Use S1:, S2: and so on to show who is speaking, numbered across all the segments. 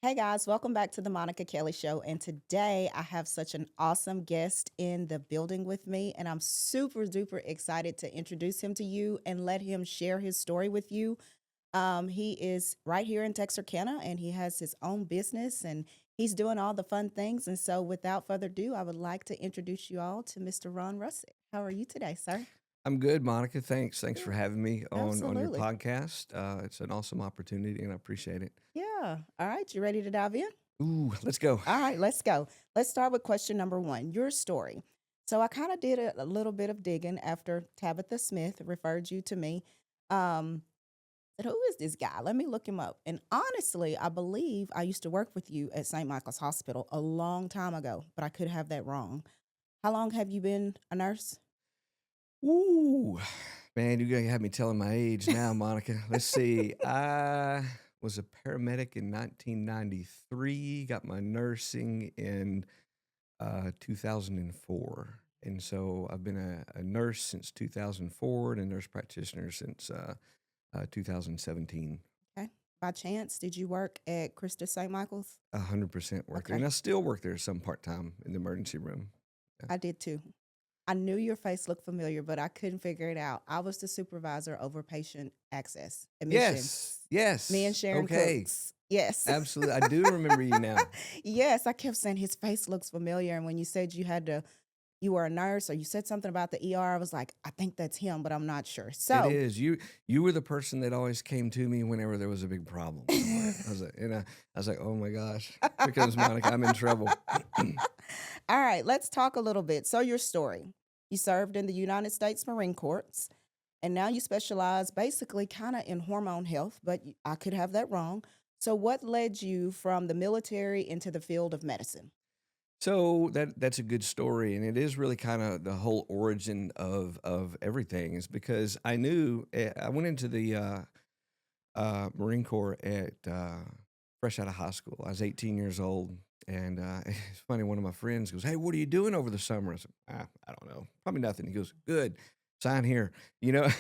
S1: Hey guys, welcome back to the Monica Kelley Show. And today I have such an awesome guest in the building with me, and I'm super duper excited to introduce him to you and let him share his story with you. He is right here in Texarkana and he has his own business and he's doing all the fun things. And so, without further ado, I would like to introduce you all to Mr. Ron Russette. How are you today, sir?
S2: I'm good, Monica. Thanks. Thanks for
S1: Yeah,
S2: having me on your
S1: absolutely.
S2: podcast. It's an awesome opportunity, and I appreciate it.
S1: Yeah. All right. You ready to dive in?
S2: Ooh, let's go.
S1: All right, let's go. Let's start with question number one, your story. So I kind of did a little bit of digging after Tabitha Smith referred you to me. Um, said, who is this guy? Let me look him up. And honestly, I believe I used to work with you at St. Michael's Hospital a long time ago, but I could have that wrong. How long have you been a nurse?
S2: Ooh, man, you're gonna have me telling my age now, Monica. Let's see. I was a paramedic in 1993. Got my nursing in 2004, and so I've been a nurse since 2004 and a nurse practitioner since 2017.
S1: Okay. By chance, did you work at Christus St. Michael's?
S2: 100% worked there,
S1: Okay.
S2: and I still work there some part time in the emergency room. Yeah.
S1: I did too. I knew your face looked familiar, but I couldn't figure it out. I was the supervisor over patient access, admissions.
S2: Yes,
S1: Me and
S2: yes,
S1: Sharon
S2: okay,
S1: Cooks. Yes.
S2: absolutely, I do remember you now.
S1: Yes, I kept saying his face looks familiar. And when you said you were a nurse or you said something about the ER, I was like, I think that's him, but I'm not sure.
S2: It
S1: So,
S2: is, you were the person that always came to me whenever there was a big problem somewhere. I was like, "Oh my gosh, here comes Monica, I'm in trouble."
S1: all right, let's talk a little bit. So, your story. You served in the United States Marine Corps, and now you specialize basically kind of in hormone health, but I could have that wrong. So, what led you from the military into the field of medicine?
S2: So that's a good story, and it is really kinda the whole origin of everything is because I knew I went into the, Marine Corps at, fresh out of high school. I was 18 years old, and, it's funny, one of my friends goes, "Hey, what are you doing over the summer?" I said, I don't know. Probably nothing." He goes, "Good. Sign here." You know? And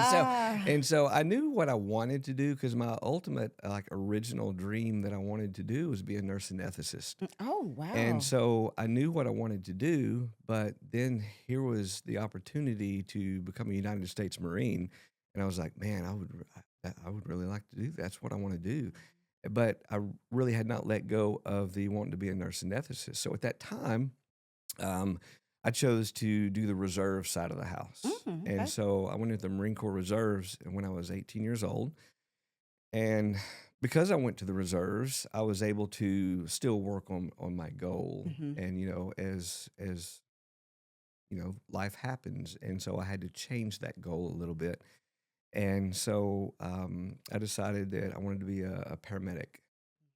S2: so
S1: Ah,
S2: and so I knew what I wanted to do because my ultimate, like, original dream that I wanted to do was be a nurse anesthetist.
S1: oh,
S2: And
S1: wow.
S2: so I knew what I wanted to do, but then here was the opportunity to become a United States Marine, and I was like, "Man, I would really like to do that. That's what I wanna do." But I really had not let go of the wanting to be a nurse anesthetist. So at that time, um, I chose to do the reserve side of the house, and
S1: Okay.
S2: so I went into the Marine Corps Reserves when I was 18 years old, and because I went to the reserves, I was able to still work on my goal.
S1: Hmm.
S2: And as life happens, and so I had to change that goal a little bit. And so I decided that I wanted to be a paramedic.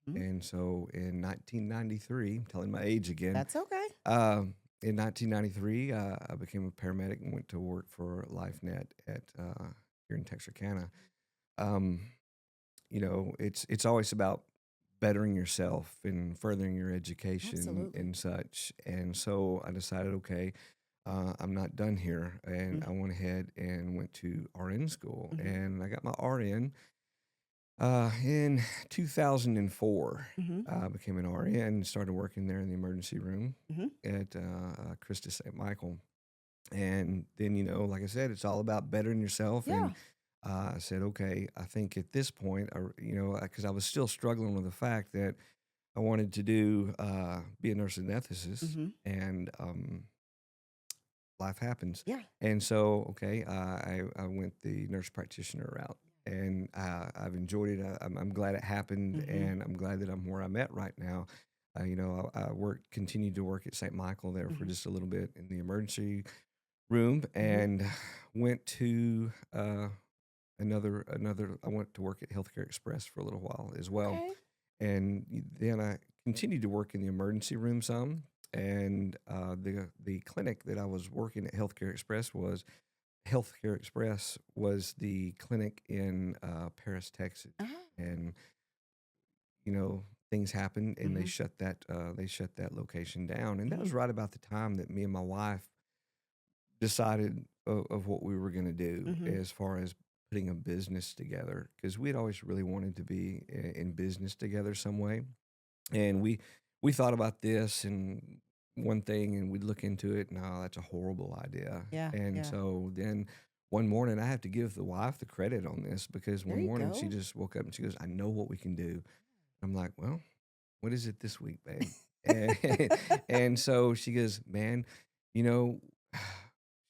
S1: Hmm.
S2: And so in 1993, I'm telling my age again.
S1: That's okay.
S2: In 1993, I became a paramedic and went to work for LifeNet at here in Texarkana. Um, it's always about bettering yourself and furthering your education
S1: Absolutely.
S2: and such. And so I decided, okay, I'm not done here, and I went ahead and went to RN school,
S1: Mm-hmm.
S2: and I got my RN in 2004.
S1: Hmm.
S2: I became an RN, started working there in the emergency room
S1: Hmm.
S2: at Christus St. Michael. And then, like I said, it's all about bettering yourself.
S1: Yeah.
S2: And I said, okay, I think at this point, because I was still struggling with the fact that I wanted to be a nurse anesthetist,
S1: Hmm.
S2: and life happens.
S1: Yeah.
S2: And so, okay, I went the nurse practitioner route, and I've enjoyed it. I'm glad it happened,
S1: Hmm.
S2: and I'm glad that I'm where I'm at right now. I continued to work at St. Michael there for
S1: Hmm.
S2: just a little bit in the emergency room,
S1: Hmm.
S2: and went to another. I went to work at Healthcare Express for a little while as well,
S1: Okay.
S2: and then I continued to work in the emergency room some. And the clinic that I was working at Healthcare Express was the clinic in Paris, Texas,
S1: Uh-huh.
S2: and things happened, and
S1: Hmm.
S2: they shut that location down, and that
S1: Hmm.
S2: was right about the time that me and my wife decided of what we were going to do
S1: Hmm.
S2: as far as putting a business together, because we'd always really wanted to be in business together some way. And we thought about this and one thing, and we'd look into it. No, that's a horrible idea.
S1: Yeah,
S2: And
S1: yeah.
S2: so then one morning, I have to give the wife the credit on this because
S1: There
S2: one
S1: you
S2: morning she
S1: go.
S2: just woke up and she goes, "I know what we can do." I'm like, "Well, what is it this week, babe?" And, and so she goes, "Man, you know,"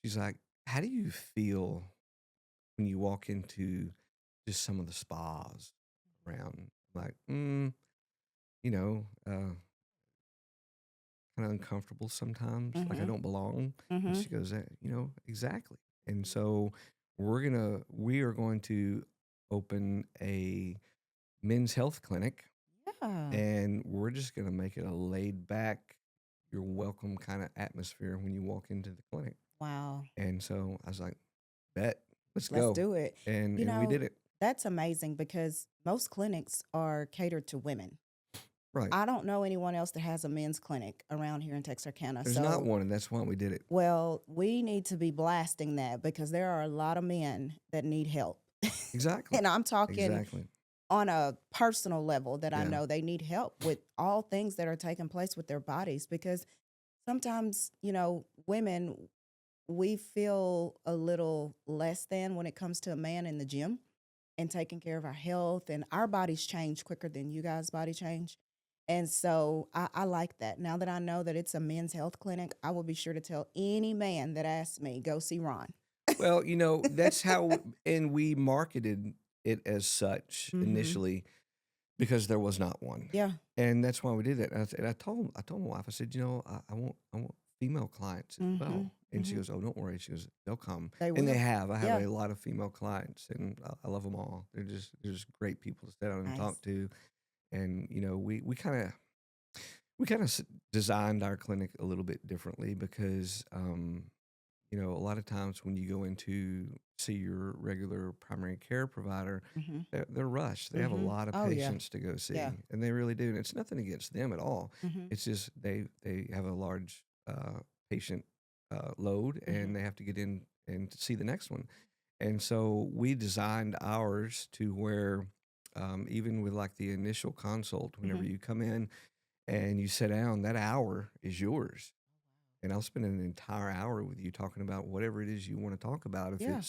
S2: she's like, "How do you feel when you walk into just some of the spas around?" I'm like, you know, kind of uncomfortable sometimes, like I
S1: Mhm.
S2: don't belong. And
S1: Mhm.
S2: she goes, exactly. And so we are going to open a men's health clinic,
S1: Yeah.
S2: and we're just going to make it a laid back, you're welcome kind of atmosphere when you walk into the clinic.
S1: Wow.
S2: And so I was like, bet, let's
S1: Let's
S2: go.
S1: do it.
S2: And
S1: You
S2: we
S1: know,
S2: did it.
S1: that's amazing because most clinics are catered to women.
S2: Right.
S1: I don't know anyone else that has a men's clinic around here in Texarkana.
S2: There's not
S1: So,
S2: one, and that's why we did it.
S1: well, we need to be blasting that because there are a lot of men that need help.
S2: Exactly.
S1: And I'm talking
S2: Exactly.
S1: on a personal level that I
S2: Yeah.
S1: know they need help with all things that are taking place with their bodies because sometimes, women, we feel a little less than when it comes to a man in the gym and taking care of our health, and our bodies change quicker than you guys' body change. And so I like that. Now that I know that it's a men's health clinic, I will be sure to tell any man that asks me, go see Ron.
S2: Well, that's how, and we marketed it as such
S1: Mm-hmm.
S2: initially because there was not one,
S1: Yeah.
S2: and that's why we did that. And I told my wife, I said, I want female clients as
S1: Mm-hmm.
S2: well, and she
S1: Mm-hmm.
S2: goes, "Oh, don't worry." She goes, "They'll come,"
S1: They
S2: and they
S1: will.
S2: have. I have
S1: Yeah.
S2: a lot of female clients, and I love them all. They're just great people to sit down and
S1: Nice.
S2: talk to, and we kind of designed our clinic a little bit differently because a lot of times when you go in to see your regular primary care provider,
S1: Mm-hmm.
S2: they're rushed. They have a
S1: Mm-hmm.
S2: lot of
S1: Oh yeah.
S2: patients to go
S1: Yeah.
S2: see, and they really do. And it's nothing against them at all.
S1: Mm-hmm.
S2: It's just they have a large patient load,
S1: Mm-hmm.
S2: and they have to get in and to see the next one. And so we designed ours to where even with like the initial consult, whenever
S1: Mm-hmm.
S2: you come in and you sit down, that hour is yours, and I'll spend an entire hour with you talking about whatever it is you want to talk about.
S1: Yeah.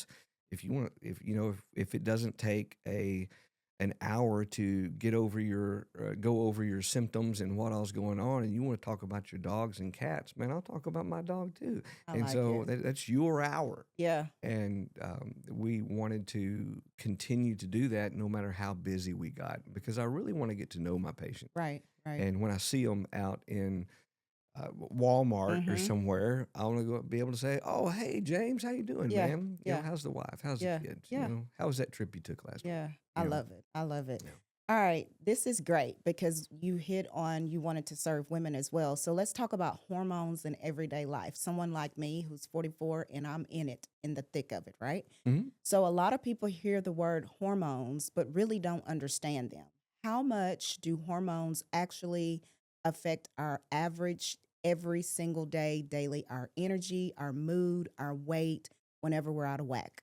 S2: If you want, if it doesn't take an hour to get over go over your symptoms and what all's going on, and you want to talk about your dogs and cats, man, I'll talk about my dog too.
S1: I
S2: And
S1: like
S2: so
S1: it.
S2: that's your hour.
S1: Yeah.
S2: And we wanted to continue to do that no matter how busy we got, because I really want to get to know my patients.
S1: Right. Right.
S2: And when I see them out in Walmart or
S1: Mm-hmm.
S2: somewhere, I want to go be able to say, "Oh, hey, James, how you doing,
S1: Yeah.
S2: man?
S1: Yeah.
S2: How's the wife? How's the
S1: Yeah.
S2: kids?
S1: Yeah.
S2: How was that trip you took last week?"
S1: Yeah, I
S2: You know,
S1: love it. I love it.
S2: yeah.
S1: All right, this is great because you hit on you wanted to serve women as well. So let's talk about hormones in everyday life. Someone like me who's 44 and I'm in it, in the thick of it, right?
S2: Mhm.
S1: So a lot of people hear the word hormones but really don't understand them. How much do hormones actually affect our average every single day, daily, our energy, our mood, our weight, whenever we're out of whack?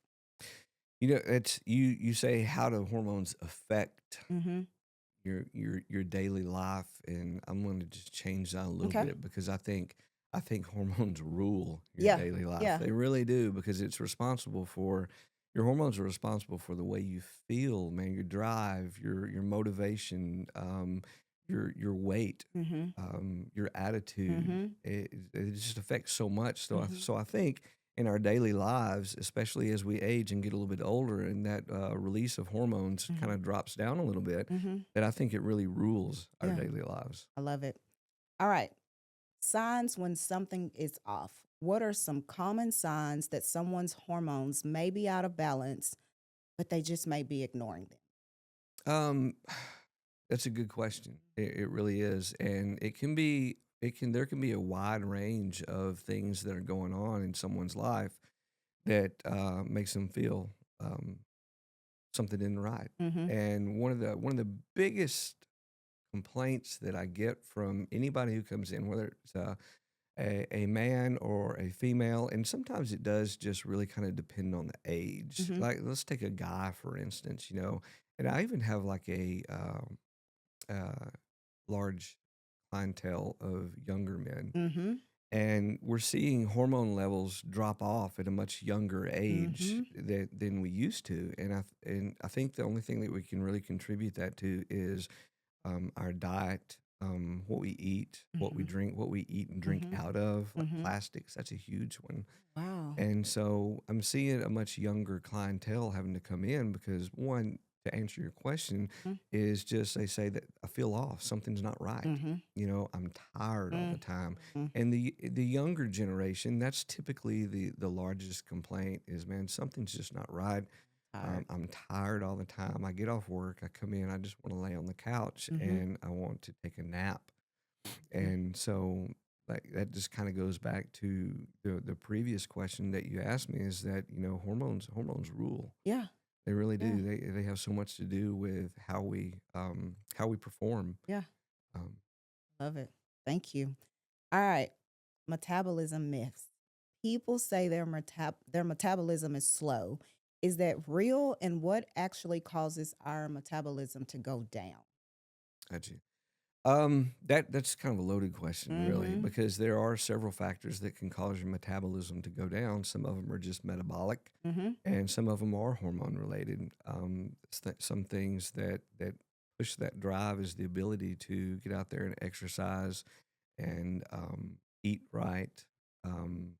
S2: It's you say, how do hormones affect
S1: Mhm.
S2: your daily life? And I'm going to just change that a little
S1: Okay.
S2: bit because I think hormones rule your
S1: Yeah.
S2: daily life.
S1: Yeah.
S2: They really do, because your hormones are responsible for the way you feel, man, your drive, your motivation, your weight,
S1: Mhm.
S2: your attitude.
S1: Mhm.
S2: It just affects so much.
S1: Mhm.
S2: So I think in our daily lives, especially as we age and get a little bit older, and that release of hormones kind
S1: Mhm.
S2: of drops down a little bit,
S1: Mhm.
S2: that I think it really rules our
S1: Yeah,
S2: daily lives.
S1: I love it. All right. Signs when something is off. What are some common signs that someone's hormones may be out of balance, but they just may be ignoring them?
S2: Um, that's a good question. It really is, and there can be a wide range of things that are going on in someone's life that makes them feel something isn't right.
S1: Mhm.
S2: And one of the biggest complaints that I get from anybody who comes in, whether it's a man or a female, and sometimes it does just really kind of depend on the age.
S1: Mhm.
S2: Like, let's take a guy for instance, and I even have like large clientele of younger men,
S1: Mhm.
S2: and we're seeing hormone levels drop off at a much younger age
S1: Mhm.
S2: than we used to. And I think the only thing that we can really contribute that to is our diet, what we eat, what we
S1: Mhm.
S2: drink, what we eat and drink
S1: Mhm.
S2: out of, like
S1: Mhm.
S2: plastics. That's a huge one.
S1: Wow.
S2: And so I'm seeing a much younger clientele having to come in because one, to answer your question,
S1: Mm.
S2: is just they say that I feel off, something's not right.
S1: Mhm.
S2: I'm tired all the
S1: Mm.
S2: time.
S1: Mhm.
S2: And the younger generation, that's typically the largest complaint is, man, something's just not right.
S1: Tired.
S2: I'm tired all the time. I get off work, I come in, I just want to lay on the couch
S1: Mhm.
S2: and I want to take a nap.
S1: Mm.
S2: And so, like, that just kind of goes back to the previous question that you asked me, is that, hormones rule.
S1: Yeah.
S2: They really
S1: Yeah.
S2: do. They have so much to do with how we perform.
S1: Yeah.
S2: Um,
S1: Love it. Thank you. All right. Metabolism myths. People say their metabolism is slow. Is that real? And what actually causes our metabolism to go down?
S2: got you. That's kind of a loaded question, really,
S1: Mhm.
S2: because there are several factors that can cause your metabolism to go down. Some of them are just metabolic,
S1: Mhm.
S2: and some of them are hormone related. Some things that push that drive is the ability to get out there and exercise and eat right. Um,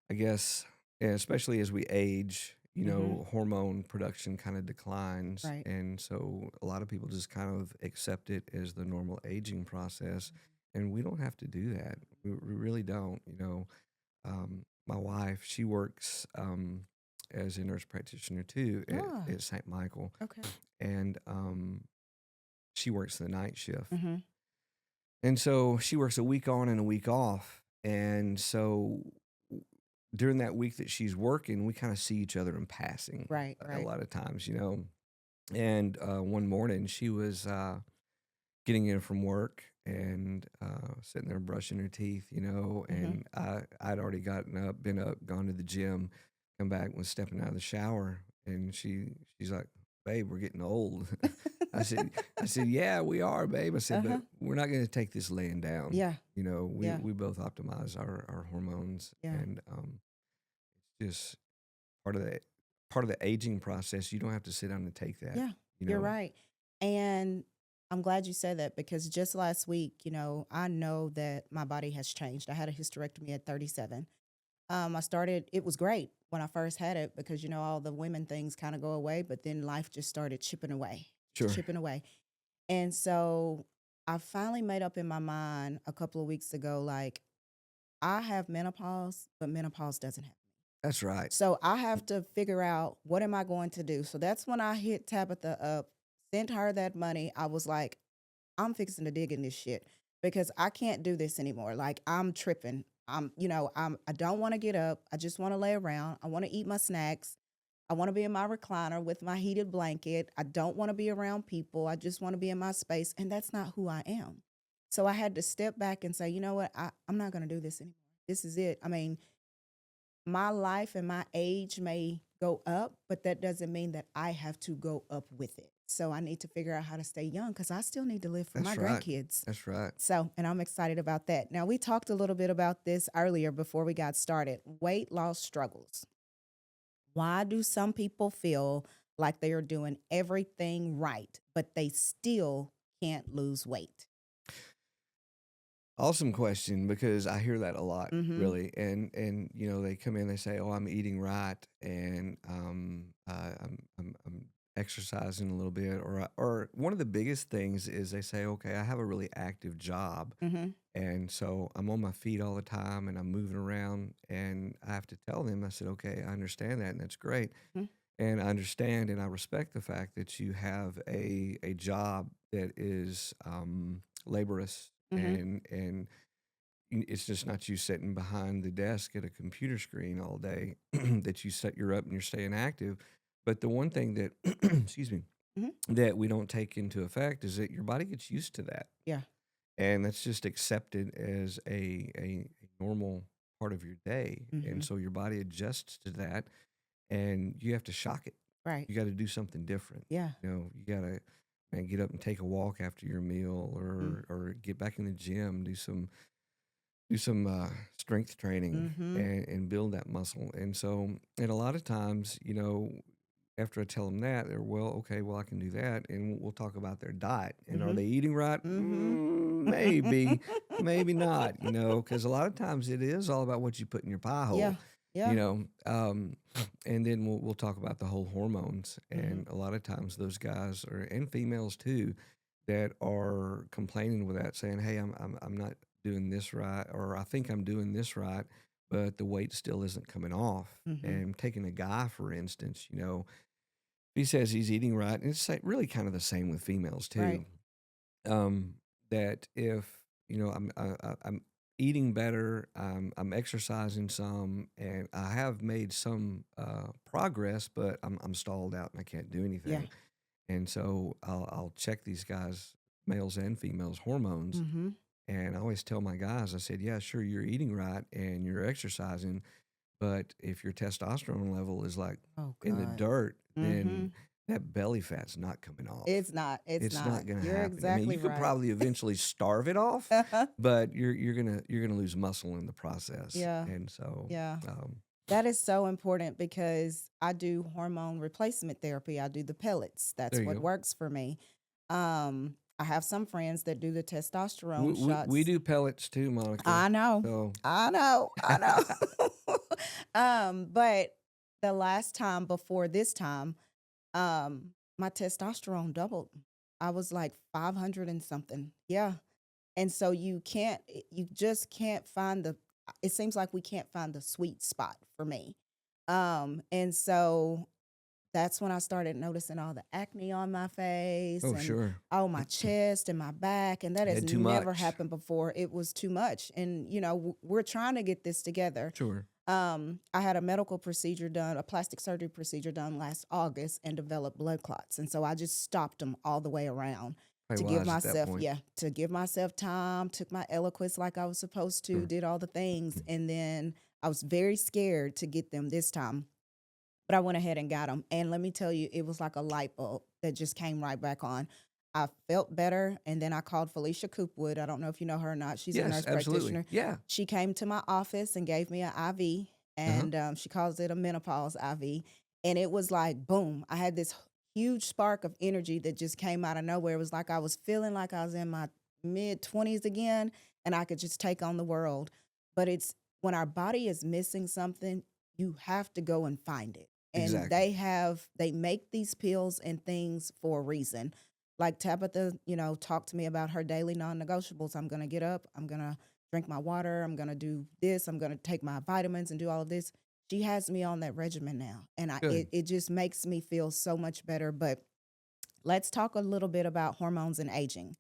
S2: I guess, and especially as we age,
S1: Mhm.
S2: hormone production kind of declines.
S1: Right.
S2: And so a lot of people just kind of accept it as the normal aging process. And we don't have to do that. We really don't. My wife, she works as a nurse practitioner too
S1: Ah,
S2: at St. Michael.
S1: okay.
S2: And she works the night shift.
S1: Mhm.
S2: And so she works a week on and a week off. And so during that week that she's working, we kind of see each other in passing
S1: Right,
S2: a
S1: right.
S2: lot of times. And one morning she was getting in from work and sitting there brushing her teeth.
S1: Mhm.
S2: And I'd already been up, gone to the gym, come back, was stepping out of the shower, and she's like, "Babe, we're getting old." I said, I said, "Yeah, we are, babe." I said, "But
S1: Uh-huh.
S2: we're not going to take this laying down."
S1: Yeah.
S2: We
S1: Yeah.
S2: we both optimize our hormones,
S1: Yeah.
S2: and it's just part of the aging process. You don't have to sit down and take that.
S1: Yeah.
S2: You
S1: You're
S2: know,
S1: right. And I'm glad you said that because just last week, I know that my body has changed. I had a hysterectomy at 37. It was great when I first had it because, all the women things kind of go away, but then life just started chipping away, just
S2: sure,
S1: chipping away. And so I finally made up in my mind a couple of weeks ago, like, I have menopause, but menopause doesn't have me.
S2: that's right.
S1: So I have to figure out what am I going to do. So that's when I hit Tabitha up, sent her that money. I was like, I'm fixing to dig in this shit because I can't do this anymore. Like I'm tripping. I don't want to get up. I just want to lay around. I want to eat my snacks. I want to be in my recliner with my heated blanket. I don't want to be around people. I just want to be in my space. And that's not who I am. So I had to step back and say, you know what? I'm not going to do this anymore. This is it. I mean, my life and my age may go up, but that doesn't mean that I have to go up with it. So I need to figure out how to stay young because I still need to live for my
S2: That's right.
S1: grandkids.
S2: That's right.
S1: So, and I'm excited about that. Now, we talked a little bit about this earlier before we got started. Weight loss struggles. Why do some people feel like they are doing everything right, but they still can't lose weight?
S2: Awesome question, because I hear that a lot,
S1: Mm-hmm.
S2: really. And they come in, they say, "Oh, I'm eating right, and I'm exercising a little bit," or one of the biggest things is they say, "Okay, I have a really active job,
S1: Mm-hmm.
S2: and so I'm on my feet all the time, and I'm moving around." And I have to tell them, I said, "Okay, I understand that, and that's great, and I understand and I respect the fact that you have a job that is laborious."
S1: Mm-hmm.
S2: And it's just not you sitting behind the desk at a computer screen all day that you're up and you're staying active. But the one thing that excuse me,
S1: Mm-hmm.
S2: that we don't take into effect is that your body gets used to that,
S1: Yeah.
S2: and that's just accepted as a normal part of your day.
S1: Mm-hmm.
S2: And so your body adjusts to that, and you have to shock it.
S1: Right.
S2: You got to do something different.
S1: Yeah.
S2: You got to and get up and take a walk after your meal,
S1: Mm.
S2: or get back in the gym, do some strength training
S1: Mhm.
S2: and build that muscle. And so, and a lot of times, after I tell them that, they're, well, okay, well, I can do that. And we'll talk about their diet. And are
S1: Mhm.
S2: they eating right?
S1: Mhm.
S2: Maybe, maybe not, because a lot of times it is all about what you put in your pie
S1: Yeah.
S2: hole, you
S1: Yeah.
S2: know. And then we'll talk about the whole hormones.
S1: Mhm.
S2: And a lot of times those guys are, and females too, that are complaining with that, saying, "Hey, I'm not doing this right, or I think I'm doing this right, but the weight still isn't coming off."
S1: Mhm.
S2: And taking a guy, for instance, he says he's eating right, and it's really kind of the same with females
S1: Right.
S2: too. Um, that if I'm eating better, I'm exercising some, and I have made some progress, but I'm stalled out and I can't do
S1: Yeah.
S2: anything. And so I'll check these guys, males and females, hormones,
S1: Mhm.
S2: and I always tell my guys, I said, yeah, sure, you're eating right and you're exercising, but if your testosterone level is like
S1: Oh
S2: in the
S1: God.
S2: dirt, then
S1: Mhm.
S2: that belly fat's not coming off.
S1: It's not. It's
S2: It's
S1: not.
S2: not going to
S1: You're
S2: happen. I mean,
S1: exactly
S2: you could
S1: right.
S2: probably eventually starve it off, but you're gonna lose muscle in the process.
S1: Yeah.
S2: And so,
S1: Yeah.
S2: um,
S1: That is so important because I do hormone replacement therapy. I do the pellets. That's
S2: there you
S1: what
S2: go.
S1: works for me. I have some friends that do the
S2: We,
S1: testosterone
S2: we, we
S1: shots.
S2: do pellets too, Monica.
S1: I know.
S2: So,
S1: I know. I know. But the last time before this time, my testosterone doubled. I was like 500 and something. Yeah. And so you just can't find it seems like we can't find the sweet spot for me. And so that's when I started noticing all the acne on my face
S2: oh,
S1: and
S2: sure.
S1: oh my chest and my back. And that has
S2: Had too
S1: never
S2: much.
S1: happened before. It was too much. And we're trying to get this together.
S2: Sure.
S1: I had a medical procedure done, a plastic surgery procedure done last August and developed blood clots. And so I just stopped them all the way around
S2: Probably
S1: to give
S2: wise at that
S1: myself,
S2: point.
S1: yeah, to give myself time, took my Eliquis like I was supposed to,
S2: Sure.
S1: did all the things. And then I was very scared to get them this time, but I went ahead and got them. And let me tell you, it was like a light bulb that just came right back on. I felt better. And then I called Felicia Coopwood. I don't know if you know her or not. She's a
S2: Yes,
S1: nurse
S2: absolutely.
S1: practitioner.
S2: Yeah.
S1: She came to my office and gave me an IV,
S2: Uh-huh.
S1: and she calls it a menopause IV. And it was like, boom, I had this huge spark of energy that just came out of nowhere. It was like I was feeling like I was in my mid 20s again, and I could just take on the world. But it's when our body is missing something, you have to go and find it. And
S2: Exactly.
S1: they make these pills and things for a reason. Like Tabitha, talked to me about her daily non-negotiables. I'm going to get up, I'm going to drink my water, I'm going to do this, I'm going to take my vitamins and do all of this. She has me on that regimen now. And
S2: Good.
S1: it just makes me feel so much better. But let's talk a little bit about hormones and aging.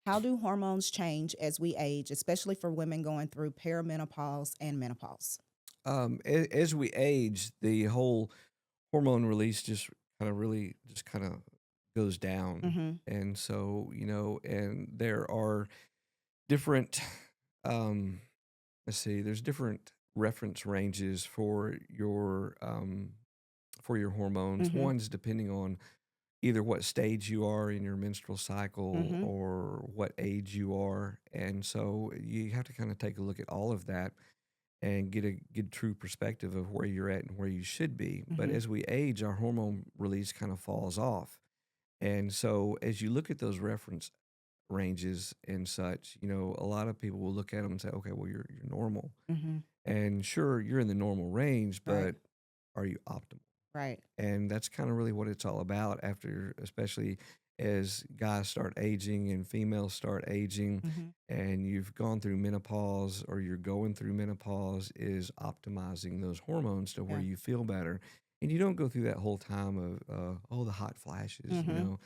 S1: How do hormones change as we age, especially for women going through perimenopause and menopause?
S2: As we age, the whole hormone release just kind of goes down.
S1: Mhm.
S2: And so, and there are different, um, let's see, there's different reference ranges for your hormones.
S1: Mhm.
S2: One's depending on either what stage you are in your menstrual cycle
S1: Mhm.
S2: or what age you are. And so you have to kind of take a look at all of that and get a good true perspective of where you're at and where you should be. But
S1: Mhm.
S2: as we age, our hormone release kind of falls off. And so as you look at those reference ranges and such, a lot of people will look at them and say, okay, well, you're normal.
S1: Mhm.
S2: And sure, you're in the normal range,
S1: Right.
S2: but are you optimal?
S1: Right.
S2: And that's kind of really what it's all about after, especially as guys start aging and females start aging,
S1: Mhm.
S2: and you've gone through menopause or you're going through menopause, is optimizing those hormones to where
S1: Yeah.
S2: you feel better. And you don't go through that whole time of, the hot flashes,
S1: Mhm.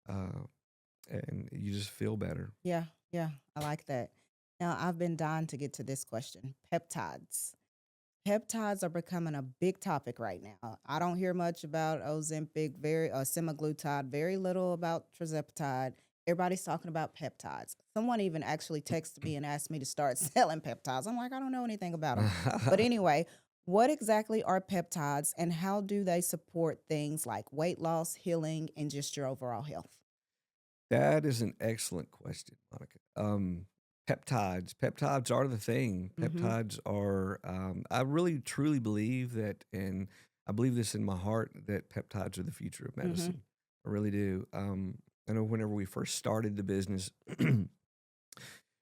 S2: uh, and you just feel better.
S1: Yeah. Yeah. I like that. Now, I've been dying to get to this question. Peptides. Peptides are becoming a big topic right now. I don't hear much about Ozempic, semaglutide, very little about tirzepatide. Everybody's talking about peptides. Someone even actually texted me and asked me to start selling peptides. I'm like, I don't know anything about them. But anyway, what exactly are peptides and how do they support things like weight loss, healing, and just your overall health?
S2: That is an excellent question, Monica. Peptides are the thing.
S1: Mhm.
S2: Peptides are, I really truly believe that, and I believe this in my heart, that peptides are the future of
S1: Mhm.
S2: medicine. I really do. I know whenever we first started the business,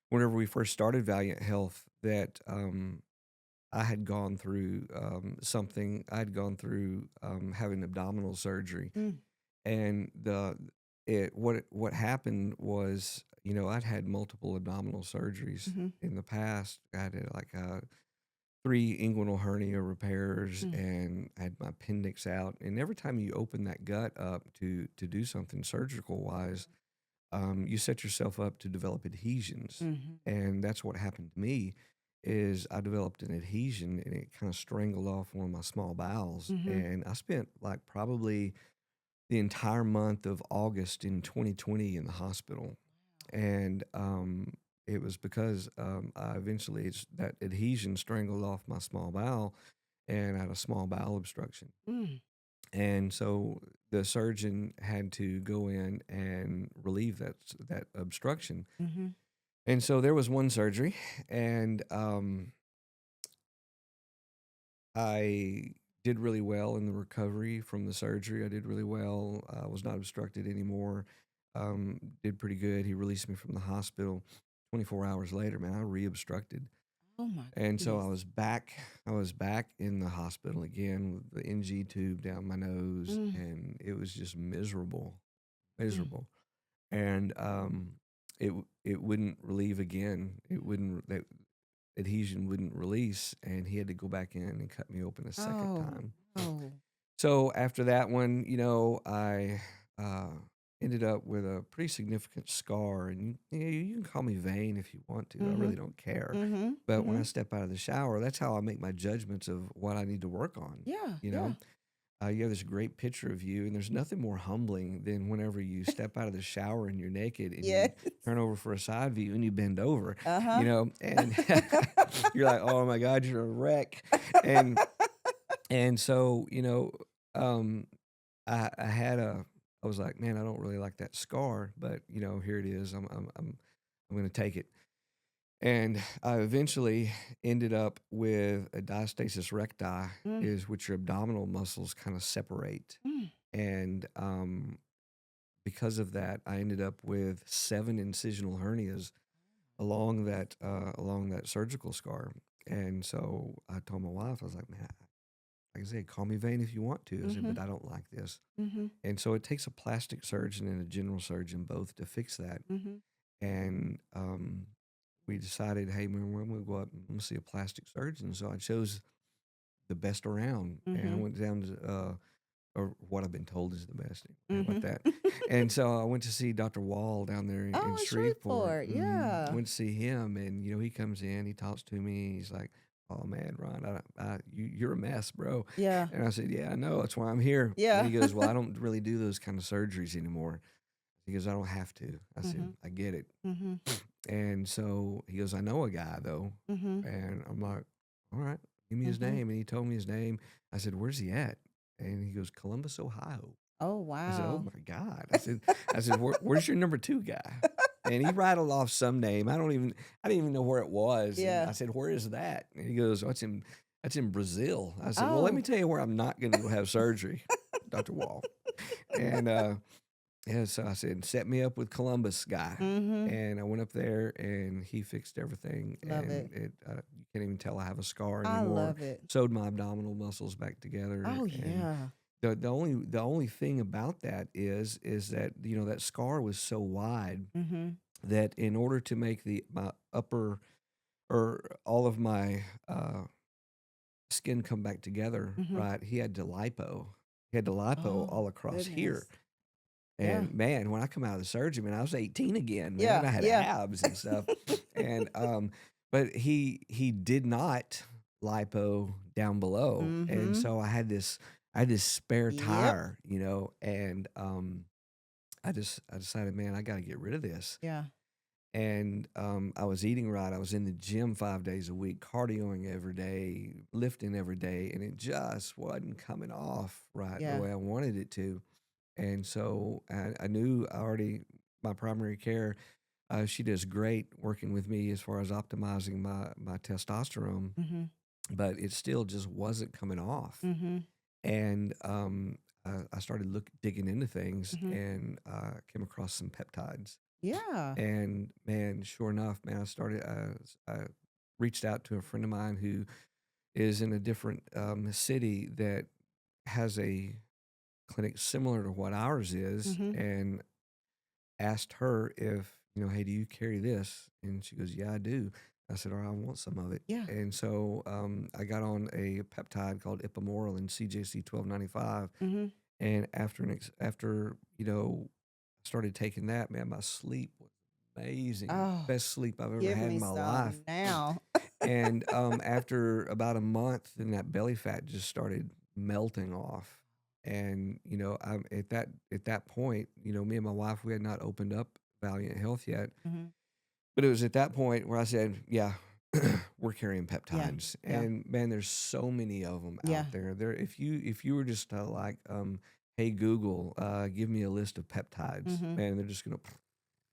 S2: whenever we first started Valiant Health, that I had gone through something. I had gone through having abdominal surgery,
S1: Mm.
S2: and what happened was, I'd had multiple abdominal surgeries
S1: Mhm.
S2: in the past. I had like three inguinal hernia repairs,
S1: Mm.
S2: and I had my appendix out. And every time you open that gut up to do something surgical wise, you set yourself up to develop adhesions,
S1: Mhm.
S2: and that's what happened to me. Is I developed an adhesion, and it kind of strangled off one of my small bowels,
S1: Mhm.
S2: and I spent like probably the entire month of August in 2020 in the hospital. And it was because I eventually, that adhesion strangled off my small bowel, and I had a small bowel obstruction.
S1: Mm.
S2: And so the surgeon had to go in and relieve that obstruction.
S1: Mhm.
S2: And so there was one surgery, and I did really well in the recovery from the surgery. I did really well. I was not obstructed anymore. Did pretty good. He released me from the hospital. 24 hours later, man, I re-obstructed.
S1: Oh my
S2: And so
S1: goodness.
S2: I was back in the hospital again with the NG tube down my nose,
S1: Mm.
S2: and it was just miserable,
S1: Mm.
S2: miserable. And it wouldn't relieve again. It wouldn't that adhesion wouldn't release, and he had to go back in and cut me open a second
S1: Oh,
S2: time.
S1: no.
S2: So after that one, I uh, ended up with a pretty significant scar, and you can call me vain if you want to. I really
S1: Mhm.
S2: don't care.
S1: Mhm.
S2: But when I
S1: Mhm.
S2: step out of the shower, that's how I make my judgments of what I need to work on.
S1: Yeah,
S2: You
S1: yeah.
S2: know, you have this great picture of you, and there's nothing more humbling than whenever you step out of the shower and you're naked and you
S1: Yes.
S2: turn over for a side view and you bend over,
S1: Uh-huh.
S2: and you're like, oh my God, you're a wreck. And so, um, I had I was like, man, I don't really like that scar, but here it is. I'm going to take it. And I eventually ended up with a diastasis recti,
S1: Mm.
S2: is which your abdominal muscles kind of separate.
S1: Mm.
S2: And because of that, I ended up with 7 incisional hernias along that surgical scar. And so I told my wife, I was like, man, like I said, call me vain if you want to. I said, but
S1: Mhm.
S2: I don't like this.
S1: Mhm.
S2: And so it takes a plastic surgeon and a general surgeon both to fix that.
S1: Mhm.
S2: And we decided, hey, man, we're going to go up and see a plastic surgeon. So I chose the best around, and I
S1: Mhm.
S2: went down to, or what I've been told is the best. How about
S1: Mhm.
S2: that? And so I went to see Dr. Wall down there in
S1: Oh, in
S2: Shreveport.
S1: Shreveport. Yeah.
S2: Went to see him, and he comes in, he talks to me, he's like, "Oh man, Ron, you're a mess, bro."
S1: Yeah.
S2: And I said, "Yeah, I know. That's why I'm here." And
S1: Yeah.
S2: he goes, "Well, I don't really do those kind of surgeries anymore." He goes, "I don't have to." I said,
S1: Mhm.
S2: "I get it."
S1: Mhm.
S2: And so he goes, "I know a guy though,"
S1: Mhm.
S2: and I'm like, "All right, give me his
S1: Mhm.
S2: name." And he told me his name. I said, "Where's he at?" And he goes, "Columbus, Ohio."
S1: Oh,
S2: I said, "Oh
S1: wow.
S2: my God." I said, Where's your number two guy?" And he rattled off some name. I didn't even know where it was. And I
S1: Yeah.
S2: said, "Where is that?" And he goes, "Oh, that's in Brazil." I said, "Well, let me
S1: Oh.
S2: tell you where I'm not going to go have surgery, Dr. Wall." And yeah, so I said, "Set me up with Columbus guy."
S1: Mhm.
S2: And I went up there, and he fixed everything.
S1: Love
S2: And
S1: it.
S2: you can't even tell I have a scar
S1: I
S2: anymore.
S1: love it.
S2: Sewed my abdominal muscles back together.
S1: Oh,
S2: And
S1: yeah.
S2: the only thing about that is that that scar was so wide
S1: Mhm.
S2: that in order to make my upper, or all of my skin come back together,
S1: Mhm.
S2: right, he had to lipo
S1: Oh,
S2: all across here.
S1: goodness. Yeah.
S2: And man, when I come out of the surgery, man, I was 18 again, man.
S1: Yeah.
S2: I had
S1: Yeah.
S2: abs and stuff. And but he did not lipo down below. And
S1: Mhm.
S2: so I had this spare
S1: Yep.
S2: tire, and I decided, man, I got to get rid of this.
S1: Yeah.
S2: And I was eating right. I was in the gym 5 days a week, cardioing every day, lifting every day, and it just wasn't coming off right the
S1: Yeah.
S2: way I wanted it to. And so I knew I already my primary care. She does great working with me as far as optimizing my testosterone,
S1: Mhm.
S2: but it still just wasn't coming off.
S1: Mhm.
S2: And I started digging into things
S1: Mhm.
S2: and came across some peptides.
S1: Yeah.
S2: And man, sure enough, man, I reached out to a friend of mine who is in a different city that has a clinic similar to what ours is,
S1: Mhm.
S2: and asked her if, hey, do you carry this? And she goes, yeah, I do. I said, all right, I want some of it.
S1: Yeah.
S2: And so I got on a peptide called ipamorelin and CJC 1295.
S1: Mhm.
S2: And after I started taking that, man, my sleep was amazing.
S1: Oh,
S2: Best sleep I've ever
S1: give
S2: had in
S1: me
S2: my life.
S1: some now.
S2: And after about a month, then that belly fat just started melting off. And at that point, me and my wife, we had not opened up Valiant Health yet,
S1: Mhm.
S2: but it was at that point where I said, "Yeah, we're carrying
S1: Yeah.
S2: peptides."
S1: Yeah.
S2: And man, there's so many of them
S1: Yeah.
S2: out there. If you were just to like, hey Google, give me a list of peptides,
S1: Mhm.
S2: man, they're just gonna,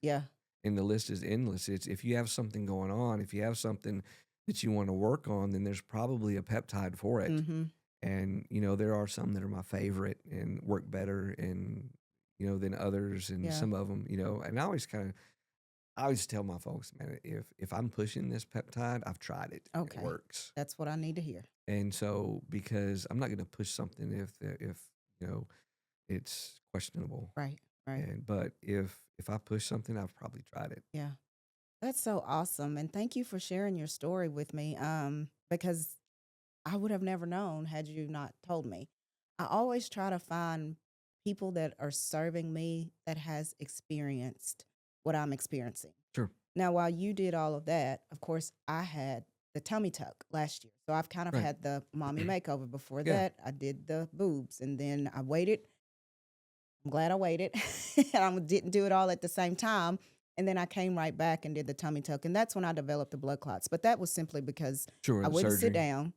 S1: Yeah.
S2: and the list is endless. It's if you have something going on, if you have something that you want to work on, then there's probably a peptide for it.
S1: Mhm.
S2: And there are some that are my favorite and work better and than others, and
S1: Yeah.
S2: some of them, and I always tell my folks, man, if I'm pushing this peptide, I've tried it and it
S1: Okay.
S2: works.
S1: That's what I need to hear.
S2: And so because I'm not going to push something if you know it's questionable.
S1: Right. Right.
S2: And but if I push something, I've probably tried it.
S1: Yeah. That's so awesome. And thank you for sharing your story with me. Because I would have never known had you not told me. I always try to find people that are serving me that has experienced what I'm experiencing.
S2: Sure.
S1: Now, while you did all of that, of course, I had the tummy tuck last year. So I've kind of
S2: Right.
S1: had the mommy makeover. Before
S2: Yeah.
S1: that, I did the boobs and then I waited. I'm glad I waited. And I didn't do it all at the same time. And then I came right back and did the tummy tuck. And that's when I developed the blood clots. But that was simply because
S2: Sure.
S1: I
S2: The
S1: wouldn't sit
S2: surgery.
S1: down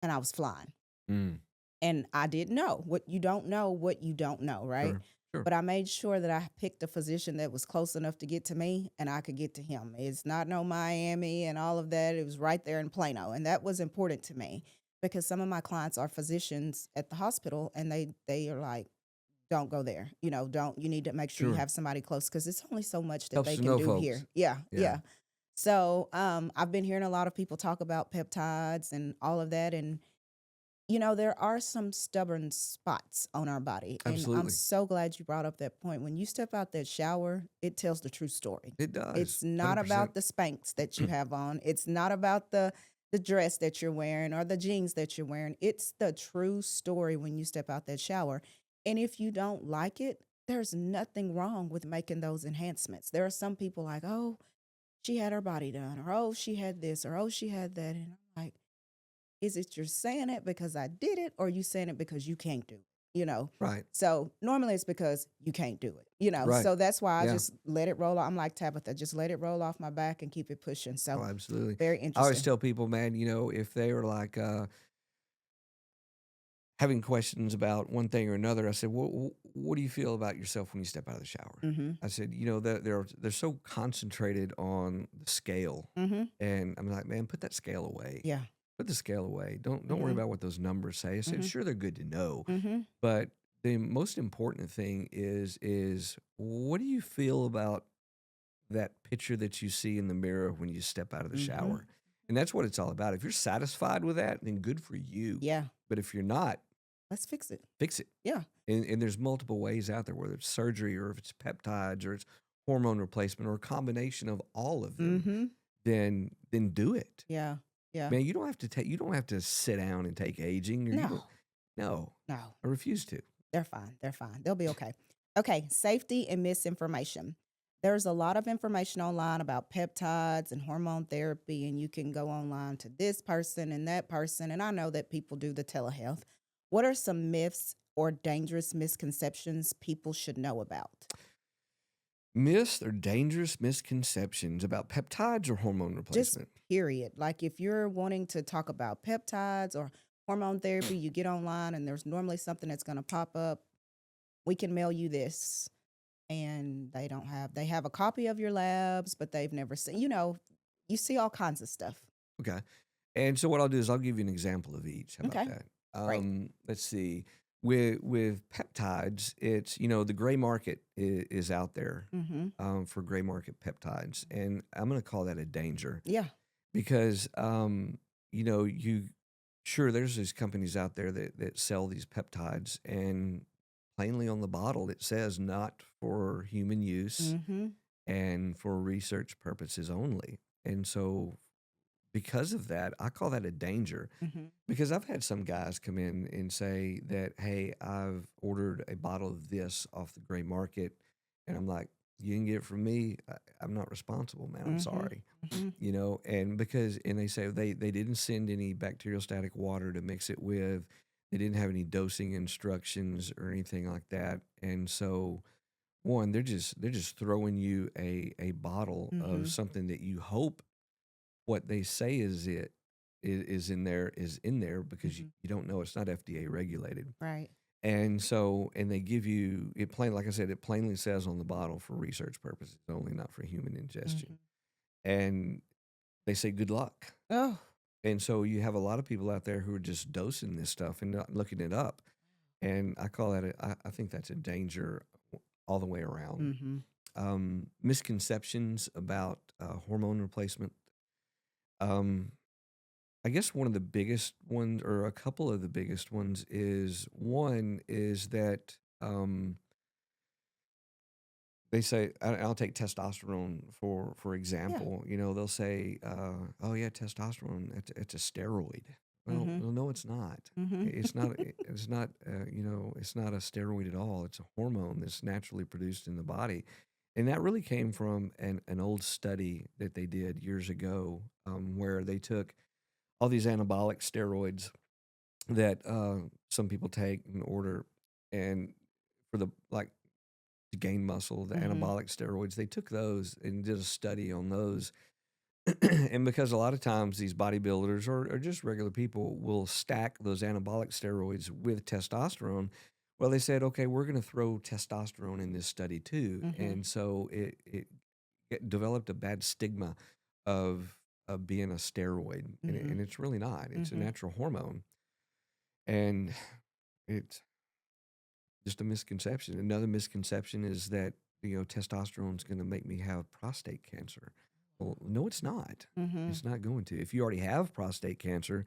S1: and I was flying.
S2: Mm,
S1: And I didn't know what you don't know, what you don't know, right?
S2: sure. Sure.
S1: But I made sure that I picked a physician that was close enough to get to me and I could get to him. It's not no Miami and all of that. It was right there in Plano. And that was important to me because some of my clients are physicians at the hospital and they are like, don't go there. Don't, you need to make sure you
S2: Sure.
S1: have somebody close because it's only so much that
S2: Helps
S1: they
S2: to
S1: can
S2: know
S1: do
S2: folks.
S1: here. Yeah,
S2: Yeah.
S1: yeah. So I've been hearing a lot of people talk about peptides and all of that. And there are some stubborn spots on our body. And I'm
S2: Absolutely.
S1: so glad you brought up that point. When you step out that shower, it tells the true story.
S2: It does.
S1: It's not
S2: 100%.
S1: about the Spanx that you have on. It's not about the dress that you're wearing or the jeans that you're wearing. It's the true story when you step out that shower. And if you don't like it, there's nothing wrong with making those enhancements. There are some people like, oh, she had her body done, or oh, she had this, or oh, she had that. And I'm like, is it you're saying it because I did it, or you saying it because you can't do it? You know?
S2: Right.
S1: So normally it's because you can't do it.
S2: Right.
S1: So that's why I
S2: Yeah.
S1: just let it roll. I'm like Tabitha, just let it roll off my back and keep it pushing.
S2: Oh,
S1: So
S2: absolutely.
S1: very
S2: I always
S1: interesting.
S2: tell people, man, if they are like having questions about one thing or another, I said, what do you feel about yourself when you step out of the shower?
S1: Mm-hmm.
S2: I said, they're so concentrated on the scale,
S1: Mm-hmm.
S2: and I'm like, man, put that scale away.
S1: Yeah.
S2: Put the scale away. Don't worry
S1: Mm-hmm.
S2: about what those numbers say. I said,
S1: Mm-hmm.
S2: sure, they're good to know,
S1: Mm-hmm.
S2: but the most important thing is what do you feel about that picture that you see in the mirror when you step out of the
S1: Mm-hmm.
S2: shower? And that's what it's all about. If you're satisfied with that, then good for you.
S1: Yeah.
S2: But if you're not,
S1: Let's fix it.
S2: fix it.
S1: Yeah.
S2: And there's multiple ways out there, whether it's surgery or if it's peptides or it's hormone replacement or a combination of all of them,
S1: Mm-hmm.
S2: then do it.
S1: Yeah. Yeah.
S2: Man, you don't have to sit down and take aging, or you don't.
S1: No.
S2: No,
S1: No.
S2: I refuse to.
S1: They're fine. They're fine. They'll be okay. Okay, safety and misinformation. There's a lot of information online about peptides and hormone therapy, and you can go online to this person and that person. And I know that people do the telehealth. What are some myths or dangerous misconceptions people should know about?
S2: Myths or dangerous misconceptions about peptides or hormone
S1: Just
S2: replacement.
S1: period. Like if you're wanting to talk about peptides or hormone therapy, you get online and there's normally something that's going to pop up. We can mail you this. and they have a copy of your labs, but they've never seen, you see all kinds of stuff.
S2: Okay. And so what I'll do is I'll give you an example of each. How about
S1: Okay,
S2: that?
S1: great.
S2: Let's see. With peptides, it's the gray market is out there
S1: Mm-hmm.
S2: for gray market peptides, and I'm going to call that a danger
S1: Yeah.
S2: because you sure there's these companies out there that sell these peptides, and plainly on the bottle it says not for human use
S1: Mm-hmm.
S2: and for research purposes only. And so because of that, I call that a danger
S1: Mm-hmm.
S2: because I've had some guys come in and say that, hey, I've ordered a bottle of this off the gray market. And I'm like, you didn't get it from me. I'm not responsible, man. I'm
S1: Mm-hmm.
S2: sorry.
S1: Mm-hmm.
S2: And they say they didn't send any bacterial static water to mix it with. They didn't have any dosing instructions or anything like that. And so, one, they're just throwing you a bottle of
S1: Mm-hmm.
S2: something that you hope what they say is in there because
S1: Mm-hmm.
S2: you don't know it's not FDA regulated.
S1: Right.
S2: And they give you it plain like I said, it plainly says on the bottle for research purposes only, not for human
S1: Mm-hmm.
S2: ingestion. And they say good luck.
S1: Oh.
S2: And so you have a lot of people out there who are just dosing this stuff and not looking it up. And I call that I think that's a danger all the way around.
S1: Mm-hmm.
S2: Misconceptions about hormone replacement. Um, I guess one of the biggest ones, or a couple of the biggest ones, is one is that they say, I'll take testosterone for
S1: Yeah.
S2: example. They'll say, "Oh yeah, testosterone, it's a steroid."
S1: Mm-hmm.
S2: Well, no, it's not.
S1: Mm-hmm.
S2: It's not. It's not. It's not a steroid at all. It's a hormone that's naturally produced in the body, and that really came from an old study that they did years ago, where they took all these anabolic steroids that some people take in order and for the like to gain muscle, the
S1: Mm-hmm.
S2: anabolic steroids, they took those and did a study on those. And because a lot of times these bodybuilders or just regular people will stack those anabolic steroids with testosterone, well, they said, okay, we're going to throw testosterone in this study too.
S1: Mm-hmm.
S2: And so it developed a bad stigma of being a steroid, and,
S1: Mm-hmm.
S2: and it's really not. It's a
S1: Mm-hmm.
S2: natural hormone, and it's just a misconception. Another misconception is that testosterone is going to make me have prostate cancer. Well, no, it's not.
S1: Mm-hmm.
S2: It's not going to. If you already have prostate cancer,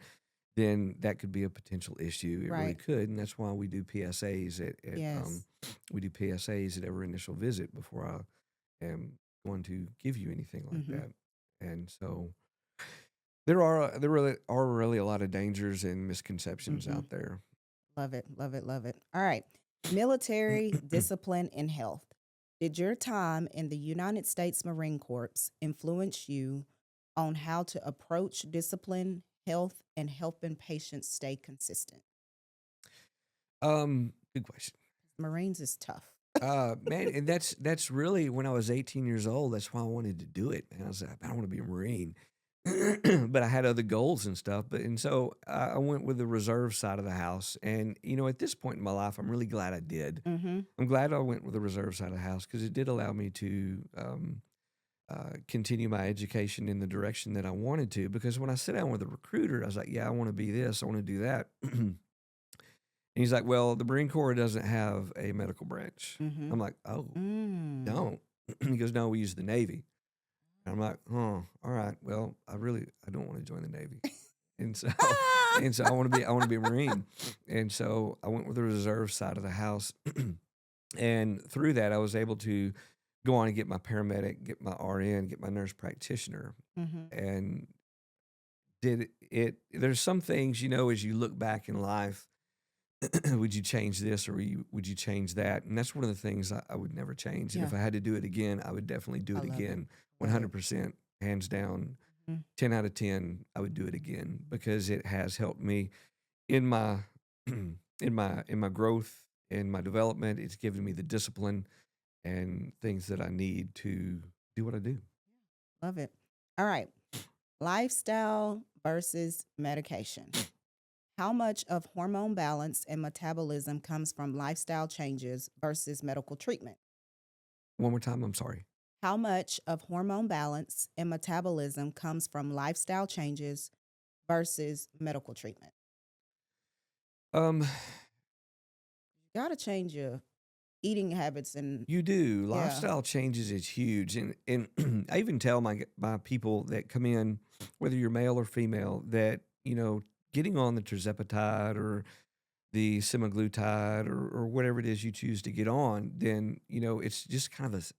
S2: then that could be a potential issue. It really
S1: Right.
S2: could, and that's why we do PSAs
S1: Yes.
S2: we do PSAs at every initial visit before I am going to give you anything like
S1: Mm-hmm.
S2: that. And so there really a lot of dangers and misconceptions
S1: Mm-hmm.
S2: out there.
S1: Love it. Love it. Love it. All right. Military discipline and health. Did your time in the United States Marine Corps influence you on how to approach discipline, health, and helping patients stay consistent?
S2: Good question.
S1: Marines is tough.
S2: Man, and that's really when I was 18 years old. That's why I wanted to do it. And I was like, I don't want to be a Marine, but I had other goals and stuff. And so I went with the reserve side of the house. And at this point in my life, I'm really glad I did.
S1: Mm-hmm.
S2: I'm glad I went with the reserve side of the house because it did allow me to continue my education in the direction that I wanted to. Because when I sat down with a recruiter, I was like, yeah, I want to be this, I want to do that. And he's like, well, the Marine Corps doesn't have a medical branch.
S1: Mm-hmm.
S2: I'm like, oh,
S1: Mm.
S2: don't. He goes, no, we use the Navy. And I'm like, oh, all right. Well, I don't want to join the Navy. And so, and so I want to be a Marine. And so I went with the reserve side of the house. And through that, I was able to go on and get my paramedic, get my RN, get my nurse practitioner.
S1: Mm-hmm.
S2: And there's some things, as you look back in life, would you change this or would you change that? And that's one of the things I would never change. And
S1: Yeah.
S2: if I had to do it again, I would definitely do
S1: I
S2: it
S1: love it.
S2: again,
S1: Love it.
S2: 100%, hands down,
S1: Mhm.
S2: 10 out of 10. I would do it again because it has helped me in my in my growth, in my development. It's given me the discipline and things that I need to do what I do.
S1: Love it. All right. Lifestyle versus medication. How much of hormone balance and metabolism comes from lifestyle changes versus medical treatment?
S2: One more time. I'm sorry.
S1: How much of hormone balance and metabolism comes from lifestyle changes versus medical treatment?
S2: Um,
S1: You got to change your eating habits and
S2: you do.
S1: yeah.
S2: Lifestyle changes is huge, and I even tell my people that come in, whether you're male or female, that getting on the tirzepatide or the semaglutide or whatever it is you choose to get on, then it's just kind of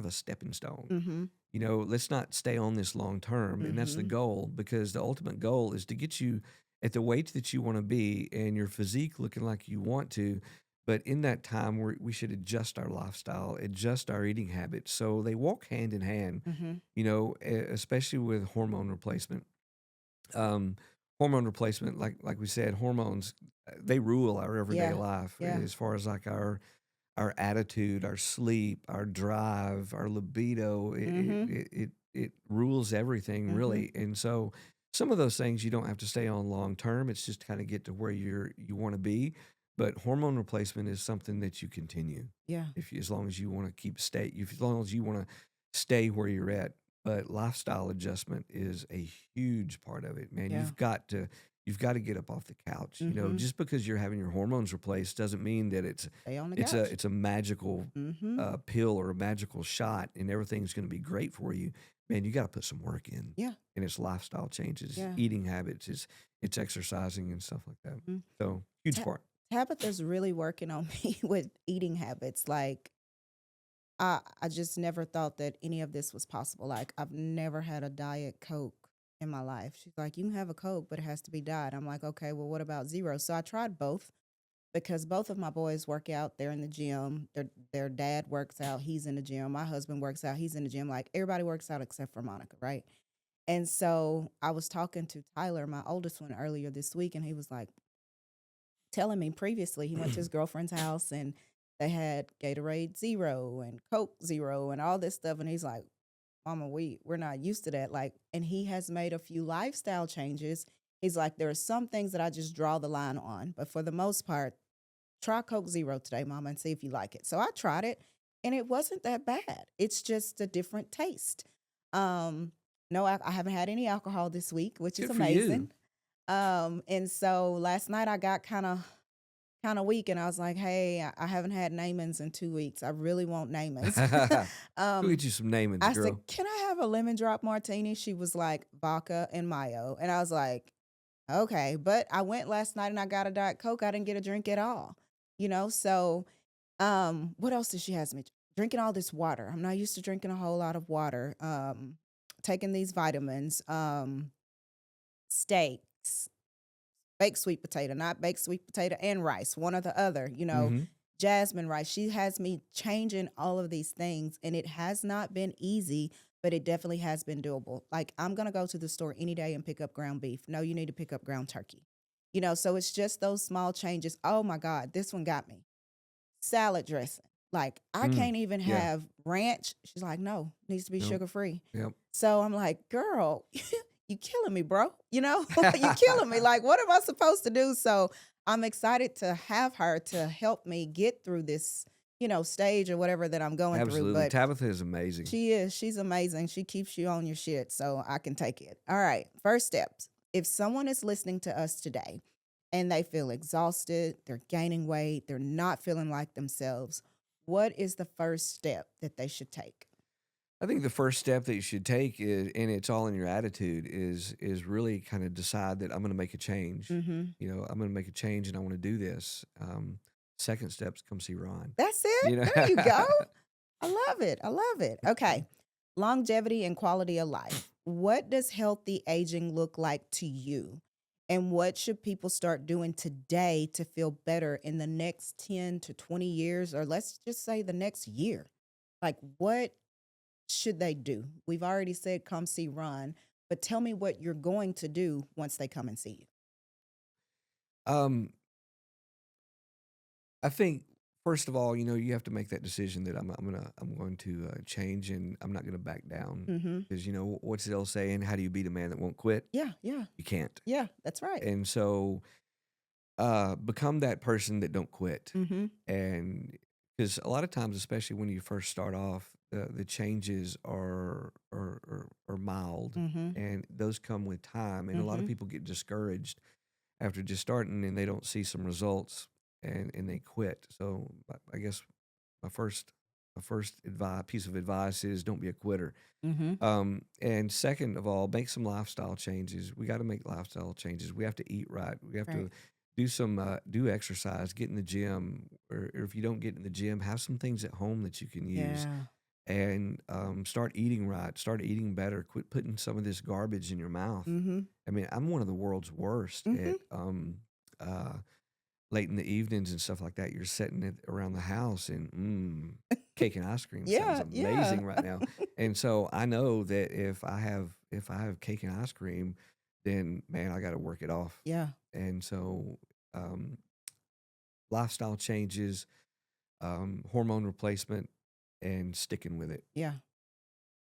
S2: a stepping stone.
S1: Mhm.
S2: Let's not stay on this long term, and that's the
S1: Mhm.
S2: goal, because the ultimate goal is to get you at the weight that you want to be and your physique looking like you want to. But in that time, we should adjust our lifestyle, adjust our eating habits, so they walk hand in hand.
S1: Mhm.
S2: Especially with hormone replacement. Um, Hormone replacement, like we said, hormones, they rule our everyday
S1: Yeah.
S2: life
S1: Yeah.
S2: as far as like our attitude, our sleep, our drive, our libido. It it
S1: Mhm.
S2: it it, it rules everything
S1: Mhm.
S2: really. And so some of those things you don't have to stay on long term. It's just kind of get to where you want to be. But hormone replacement is something that you continue
S1: Yeah.
S2: if as long as you want to as long as you want to stay where you're at. But lifestyle adjustment is a huge part of it, man.
S1: Yeah.
S2: You've got to get up off the couch.
S1: Mhm.
S2: Just because you're having your hormones replaced doesn't mean that
S1: Stay on the
S2: it's a
S1: couch.
S2: it's a magical
S1: Mhm.
S2: pill or a magical shot and everything's going to be great for you. Man, you got to put some work in,
S1: Yeah.
S2: and it's lifestyle changes,
S1: Yeah.
S2: eating habits, it's exercising and stuff like that.
S1: Mhm.
S2: So huge
S1: Ta-
S2: part.
S1: Tabitha's really working on me with eating habits. Like I just never thought that any of this was possible. Like I've never had a diet Coke in my life. She's like, you can have a Coke, but it has to be diet. I'm like, okay, well, what about zero? So I tried both because both of my boys work out. They're in the gym. Their dad works out. He's in the gym. My husband works out. He's in the gym. Like everybody works out except for Monica, right? And so I was talking to Tyler, my oldest one, earlier this week, and he was like telling me previously he went to his girlfriend's house and they had Gatorade Zero and Coke Zero and all this stuff. And he's like, Mama, we're not used to that. Like, and he has made a few lifestyle changes. He's like, there are some things that I just draw the line on, but for the most part, try Coke Zero today, Mama, and see if you like it. So I tried it, and it wasn't that bad. It's just a different taste. Um, no, I haven't had any alcohol this week, which is
S2: Good for you.
S1: amazing. And so last night I got kind of weak, and I was like, "Hey, I haven't had Naaman's in 2 weeks. I really want Naaman's."
S2: Go
S1: um,
S2: get you some namings,
S1: I said,
S2: girl.
S1: "Can I have a lemon drop martini?" She was like, "Vodka and mayo," and I was like, "Okay." But I went last night and I got a Diet Coke. I didn't get a drink at all, So, what else did she has me drinking all this water? I'm not used to drinking a whole lot of water. Taking these vitamins, steaks, baked sweet potato, not baked sweet potato and rice, one or the other,
S2: Hmm.
S1: jasmine rice. She has me changing all of these things, and it has not been easy, but it definitely has been doable. Like, I'm going to go to the store any day and pick up ground beef. No, you need to pick up ground turkey. So it's just those small changes. Oh my God, this one got me. Salad dressing. Like, I
S2: Mm.
S1: can't even
S2: Yeah.
S1: have ranch. She's like, no, needs to be
S2: Nope.
S1: sugar free.
S2: Yep.
S1: So I'm like, girl, you killing me, bro. You killing me. Like, what am I supposed to do? So I'm excited to have her to help me get through this, stage or whatever that I'm going through.
S2: Absolutely.
S1: But
S2: Tabitha is amazing.
S1: she's amazing. She keeps you on your shit. So I can take it. All right. First steps. If someone is listening to us today and they feel exhausted, they're gaining weight, they're not feeling like themselves, what is the first step that they should take?
S2: I think the first step that you should take is, and it's all in your attitude, is really kind of decide that I'm going to make a change.
S1: Mm-hmm.
S2: I'm going to make a change, and I want to do this. Second steps, come see Ron.
S1: That's it.
S2: You know,
S1: There you go. I love it. I love it. Okay. Longevity and quality of life. What does healthy aging look like to you? And what should people start doing today to feel better in the next 10 to 20 years, or let's just say the next year? Like, what should they do? We've already said come see Ron, but tell me what you're going to do once they come and see you.
S2: um, I think first of all, you have to make that decision that I'm going to change, and I'm not going to back down,
S1: Mm-hmm.
S2: because what's the old saying? How do you beat a man that won't quit?
S1: Yeah, yeah,
S2: You can't.
S1: yeah. That's right.
S2: And so become that person that don't quit.
S1: Mm-hmm.
S2: And because a lot of times, especially when you first start off, the changes are mild,
S1: Mhm.
S2: and those come with time. And a lot of
S1: Mhm.
S2: people get discouraged after just starting, and they don't see some results, and they quit. So I guess my first my first advice piece of advice is don't be a quitter.
S1: Mhm.
S2: And second of all, make some lifestyle changes. We got to make lifestyle changes. We have to eat right. We have
S1: Right.
S2: to do exercise, get in the gym, or if you don't get in the gym, have some things at home that you can use,
S1: Yeah.
S2: and start eating right, start eating better. Quit putting some of this garbage in your mouth.
S1: Mhm.
S2: I mean, I'm one of the world's worst
S1: Mhm.
S2: at uh, late in the evenings and stuff like that. You're setting it around the house, and cake and ice cream sounds
S1: Yeah, yeah.
S2: amazing right now. And so I know that if I have cake and ice cream, then man, I got to work it off.
S1: Yeah.
S2: And so um, lifestyle changes, hormone replacement, and sticking with it.
S1: Yeah.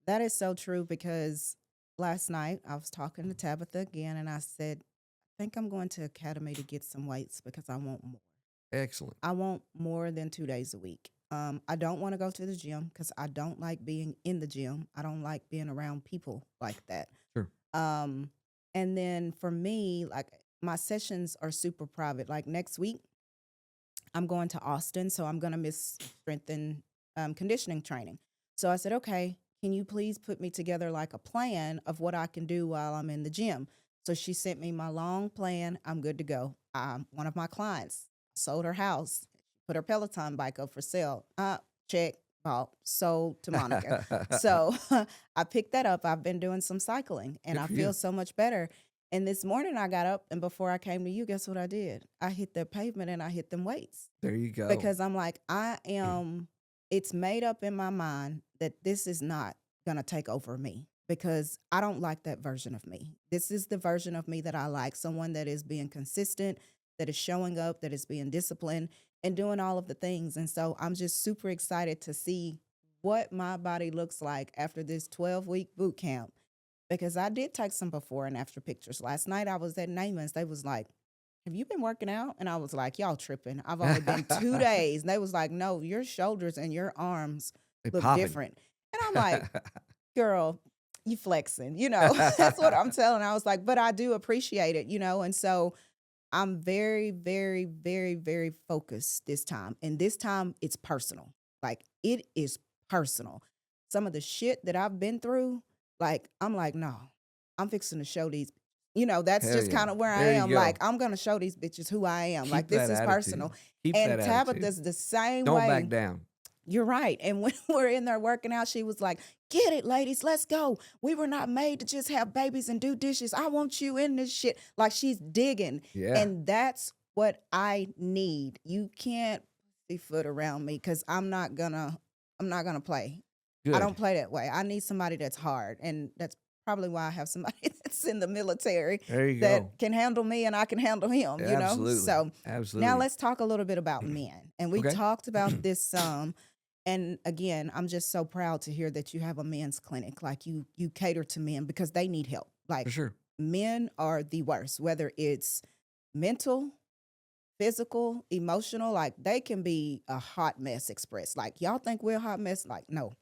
S1: That is so true because last night I was talking to Tabitha again and I said, I think I'm going to Academy to get some weights because I want more.
S2: Excellent.
S1: I want more than 2 days a week. I don't want to go to the gym because I don't like being in the gym. I don't like being around people like that.
S2: Sure.
S1: Um, and then for me, like my sessions are super private. Like next week, I'm going to Austin, so I'm going to miss strength and conditioning training. So I said, okay, can you please put me together like a plan of what I can do while I'm in the gym? So she sent me my long plan. I'm good to go. One of my clients sold her house, put her Peloton bike up for sale. Check, bought, sold to Monica. So I picked that up. I've been doing some cycling and
S2: Good
S1: I
S2: for
S1: feel
S2: you.
S1: so much better. And this morning I got up and before I came to you, guess what I did? I hit the pavement and I hit them weights
S2: There you go.
S1: because I'm like, it's made up in my mind that this is not going to take over me because I don't like that version of me. This is the version of me that I like, someone that is being consistent, that is showing up, that is being disciplined and doing all of the things. And so I'm just super excited to see what my body looks like after this 12-week boot camp because I did take some before and after pictures. Last night I was at Naaman's. They was like, have you been working out? And I was like, y'all tripping. I've only been 2 days. And they was like, no, your shoulders and your arms
S2: They
S1: look
S2: popping.
S1: different. And I'm like, girl, you flexing, that's what I'm telling. I was like, but I do appreciate it, And so I'm very, very, very, very focused this time. And this time it's personal. Like it is personal. Some of the shit that I've been through, like, I'm like, no, I'm fixing to show these. That's
S2: Hell
S1: just
S2: yeah.
S1: kind of where I
S2: There you
S1: am. Like,
S2: go.
S1: I'm going to show these bitches who I am. Like,
S2: Keep
S1: this
S2: that
S1: is
S2: attitude.
S1: personal.
S2: Keep that
S1: And
S2: attitude.
S1: Tabitha's the same
S2: Don't back
S1: way.
S2: down.
S1: You're right. And when we're in there working out, she was like, get it, ladies, let's go. We were not made to just have babies and do dishes. I want you in this shit. Like she's digging.
S2: Yeah.
S1: And that's what I need. You can't pussyfoot around me because I'm not gonna play. I
S2: Good.
S1: don't play that way. I need somebody that's hard. And that's probably why I have somebody that's in the military
S2: There you go.
S1: that can handle me and I can handle him.
S2: Absolutely.
S1: So now
S2: Absolutely.
S1: let's talk a little bit about men. And we
S2: Okay.
S1: talked about this some. And again, I'm just so proud to hear that you have a men's clinic. Like you cater to men because they need help. Like
S2: For sure.
S1: men are the worst, whether it's mental, physical, emotional, like they can be a hot mess expressed. Like y'all think we're a hot mess? Like, no.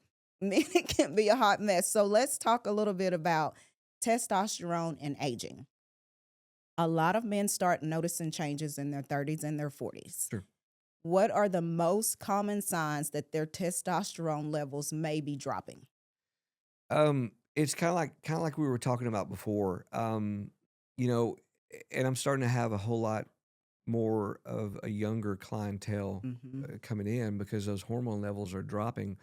S1: Men can be a hot mess. So let's talk a little bit about testosterone and aging. A lot of men start noticing changes in their 30s and their 40s.
S2: Sure.
S1: What are the most common signs that their testosterone levels may be dropping?
S2: It's kind of like we were talking about before. You know, and I'm starting to have a whole lot more of a younger clientele
S1: Mm-hmm.
S2: coming in because those hormone levels are dropping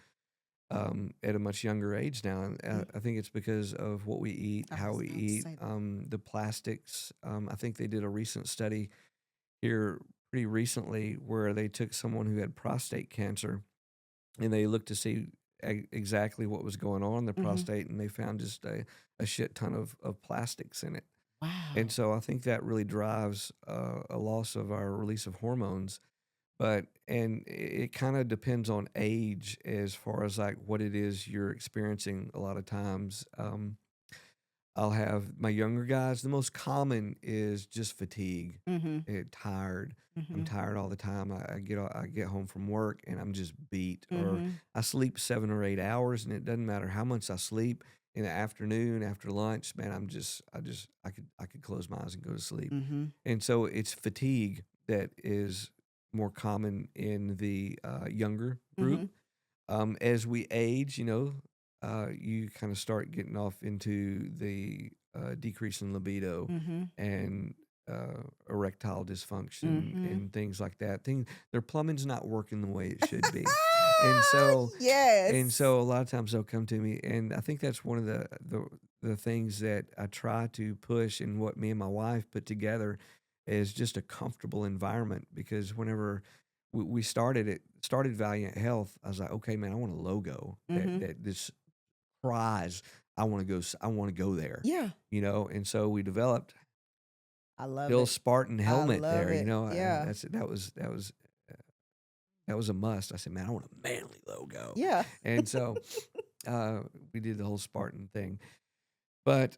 S2: at a much younger age now. And I think it's because of what we eat,
S1: I
S2: how
S1: was
S2: we
S1: about to
S2: eat,
S1: say that.
S2: the plastics. I think they did a recent study here pretty recently where they took someone who had prostate cancer and they looked to see exactly what was going on in the
S1: Mm-hmm.
S2: prostate, and they found just a shit ton of plastics in it. And
S1: Wow.
S2: so I think that really drives a loss of our release of hormones. But and it kind of depends on age as far as like what it is you're experiencing a lot of times. I'll have my younger guys. The most common is just fatigue,
S1: Mm-hmm.
S2: tired. I'm
S1: Mm-hmm.
S2: tired all the time. I get home from work and I'm just beat, or
S1: Mm-hmm.
S2: I sleep 7 or 8 hours, and it doesn't matter how much I sleep in the afternoon after lunch. Man, I could close my eyes and go to sleep.
S1: Mm-hmm.
S2: And so it's fatigue that is more common in the younger
S1: Mm-hmm.
S2: group. As we age, you kind of start getting off into the decrease in libido
S1: Mm-hmm.
S2: and erectile dysfunction
S1: Mm-hmm.
S2: and things like that. Their plumbing's not working the way it should be, and so
S1: Yes.
S2: a lot of times they'll come to me, and I think that's one of the things that I try to push, and what me and my wife put together is just a comfortable environment. Because whenever we started Valiant Health, I was like, okay, man, I want a logo
S1: Mm-hmm.
S2: that this cries, I want to go there,
S1: Yeah.
S2: and so we developed
S1: I love
S2: Bill
S1: it.
S2: Spartan
S1: I
S2: helmet
S1: love
S2: there,
S1: it.
S2: and
S1: Yeah.
S2: that was a must. I said, man, I want a manly logo,
S1: Yeah.
S2: and so we did the whole Spartan thing. But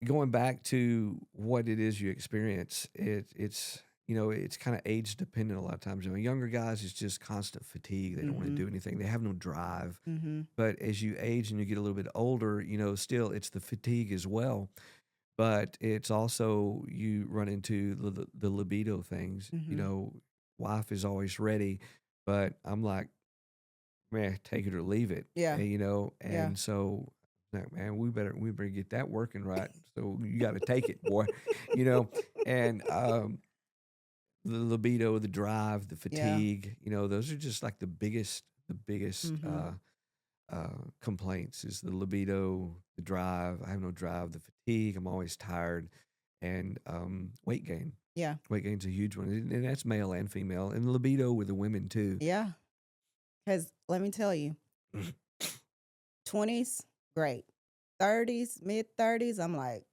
S2: going back to what it is you experience, it's kind of age dependent a lot of times. Younger guys, it's just constant fatigue. They don't want to
S1: Mm-hmm.
S2: do anything. They have no drive.
S1: Mm-hmm.
S2: But as you age and you get a little bit older, still it's the fatigue as well. But it's also you run into the libido things.
S1: Mm-hmm.
S2: Wife is always ready, but I'm like, man, take it or leave it.
S1: Yeah. Yeah.
S2: And so like, man, we better get that working right. So you got to take it, boy, you know, and the libido, the drive, the
S1: Yeah.
S2: fatigue, those are just like the biggest
S1: Mm-hmm.
S2: complaints is the libido, the drive. I have no drive, the fatigue. I'm always tired, and weight gain.
S1: Yeah.
S2: Weight gain's a huge one, and that's male and female, and libido with the women too.
S1: Yeah. Because let me tell you, 20s, great. 30s, mid 30s, I'm like,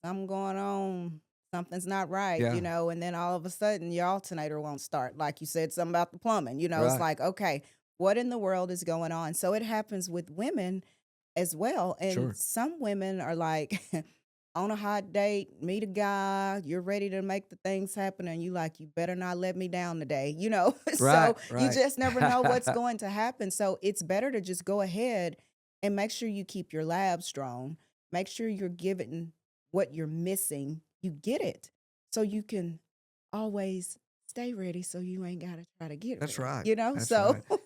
S1: I'm going on. Something's not right,
S2: Yeah,
S1: and then all of a sudden your alternator won't start. Like you said, something about the plumbing, it's
S2: right,
S1: like, okay, what in the world is going on? So it happens with women as well. And
S2: sure,
S1: some women are like, on a hot date, meet a guy, you're ready to make the things happen, and you like, you better not let me down today.
S2: right,
S1: So you
S2: right.
S1: just never know what's going to happen. So it's better to just go ahead and make sure you keep your lab strong. Make sure you're giving what you're missing, you get it. So you can always stay ready so you ain't got to try to get
S2: That's
S1: ready,
S2: right.
S1: you know?
S2: That's
S1: So
S2: right.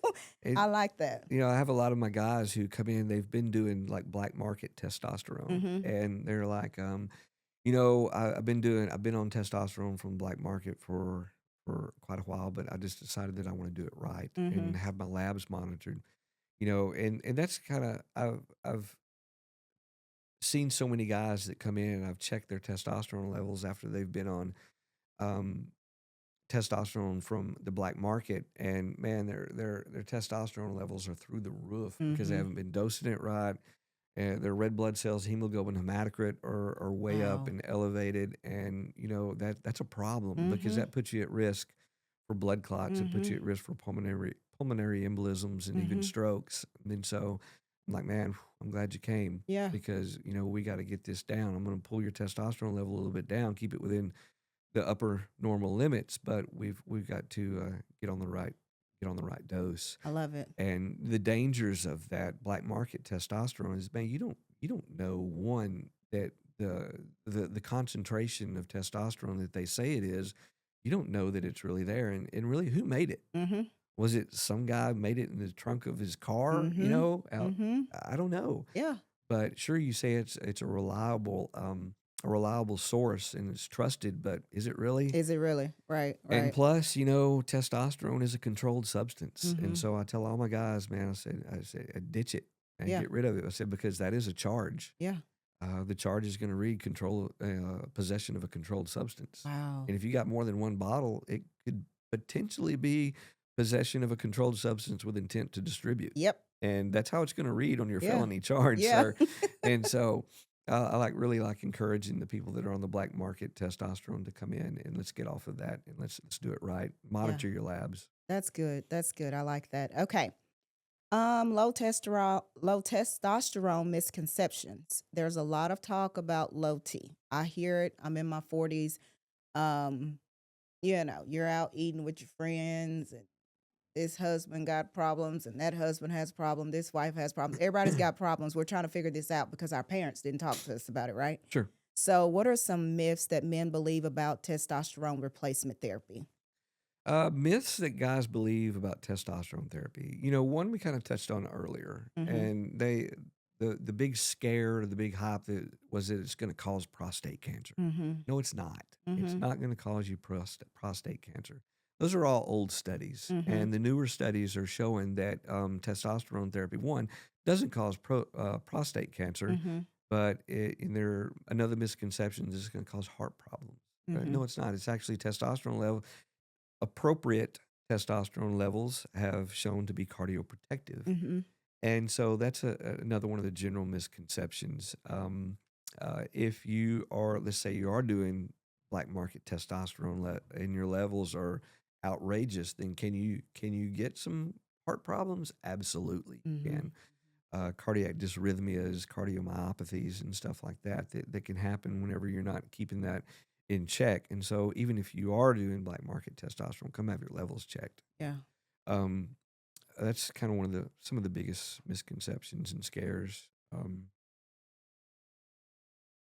S2: It,
S1: I like that.
S2: I have a lot of my guys who come in. They've been doing like black market testosterone,
S1: Mhm.
S2: and they're like, I've been on testosterone from the black market for quite a while, but I just decided that I want to do it right and
S1: Mhm.
S2: have my labs monitored. And that's kind of I've seen so many guys that come in and I've checked their testosterone levels after they've been on um, testosterone from the black market, and man, their testosterone levels are through the roof because they
S1: Mhm.
S2: haven't been dosing it right. And their red blood cells, hemoglobin, hematocrit are way up
S1: Wow.
S2: and elevated, and that's a problem because
S1: Mhm.
S2: that puts you at risk for blood clots. It puts you
S1: Mhm.
S2: at risk for pulmonary embolisms and even
S1: Mhm.
S2: strokes. And so I'm like, man, I'm glad you came
S1: Yeah.
S2: because we got to get this down. I'm going to pull your testosterone level a little bit down, keep it within the upper normal limits, but we've got to get on the right dose.
S1: I love it.
S2: And the dangers of that black market testosterone is, man, you don't know, one, that the concentration of testosterone that they say it is, you don't know that it's really there, and really, who made it?
S1: Mhm.
S2: Was it some guy made it in the trunk of his car?
S1: Mhm.
S2: Out,
S1: Mhm.
S2: I don't know,
S1: Yeah.
S2: but sure, you say it's a reliable source and it's trusted, but is it really?
S1: Is it really? Right,
S2: And
S1: right.
S2: plus, testosterone is a controlled substance. And
S1: Mhm.
S2: so I tell all my guys, man, I said, ditch it and
S1: Yeah.
S2: get rid of it. I said, because that is a charge.
S1: Yeah.
S2: The charge is going to read possession of a controlled substance.
S1: Wow.
S2: And if you got more than one bottle, it could potentially be possession of a controlled substance with intent to distribute.
S1: Yep.
S2: And that's how it's going to read on your
S1: Yeah.
S2: felony charge,
S1: Yeah.
S2: sir. And so I really like encouraging the people that are on the black market testosterone to come in and let's get off of that and let's do it right.
S1: Yeah.
S2: Monitor your labs.
S1: That's good. That's good. I like that. Okay. Low testosterone misconceptions. There's a lot of talk about low T. I hear it. I'm in my 40s. Um, you're out eating with your friends, and this husband got problems, and that husband has problem. This wife has problems. Everybody's got problems. We're trying to figure this out because our parents didn't talk to us about it, right?
S2: Sure.
S1: So, what are some myths that men believe about testosterone replacement therapy?
S2: Myths that guys believe about testosterone therapy. One we kind of touched on earlier,
S1: Mm-hmm.
S2: and the big scare, the big hype that was that it's going to cause prostate cancer.
S1: Mm-hmm.
S2: No, it's not. It's
S1: Mm-hmm.
S2: not going to cause you prostate cancer. Those are all old studies,
S1: Mm-hmm.
S2: and the newer studies are showing that testosterone therapy, one, doesn't cause prostate cancer,
S1: Mm-hmm.
S2: but another misconception is it's going to cause heart problems.
S1: Mm-hmm.
S2: No, it's not. It's actually testosterone level. Appropriate testosterone levels have shown to be cardioprotective.
S1: Mm-hmm.
S2: And so that's another one of the general misconceptions. If you are, let's say you are doing black market testosterone and your levels are outrageous, then can you get some heart problems? Absolutely, you
S1: Mm-hmm.
S2: can. Cardiac dysrhythmias, cardiomyopathies, and stuff like that can happen whenever you're not keeping that in check. And so, even if you are doing black market testosterone, come have your levels checked.
S1: Yeah.
S2: Um, that's kind of some of the biggest misconceptions and scares.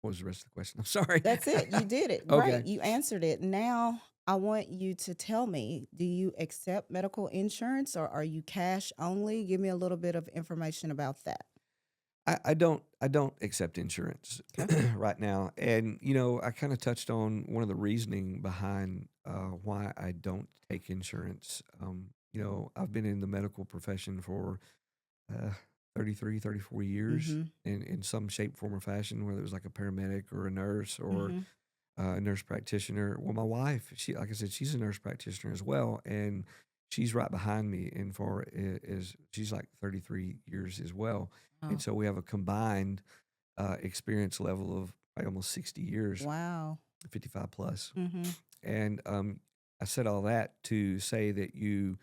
S2: What was the rest of the question? I'm sorry.
S1: That's it. You did it. Great.
S2: Okay.
S1: You answered it. Now, I want you to tell me, do you accept medical insurance or are you cash only? Give me a little bit of information about that.
S2: I don't accept insurance
S1: Okay.
S2: right now, and I kind of touched on one of the reasoning behind why I don't take insurance. I've been in the medical profession for uh, 33, 34 years
S1: Mhm.
S2: in some shape, form, or fashion, whether it was like a paramedic or a nurse or
S1: Mhm.
S2: a nurse practitioner. Well, my wife, like I said, she's a nurse practitioner as well, and she's right behind me. And is she's like 33 years as well, and
S1: Oh,
S2: so we have a combined experience level of like almost 60 years,
S1: wow.
S2: 55 plus.
S1: Mhm.
S2: And I said all that to say that you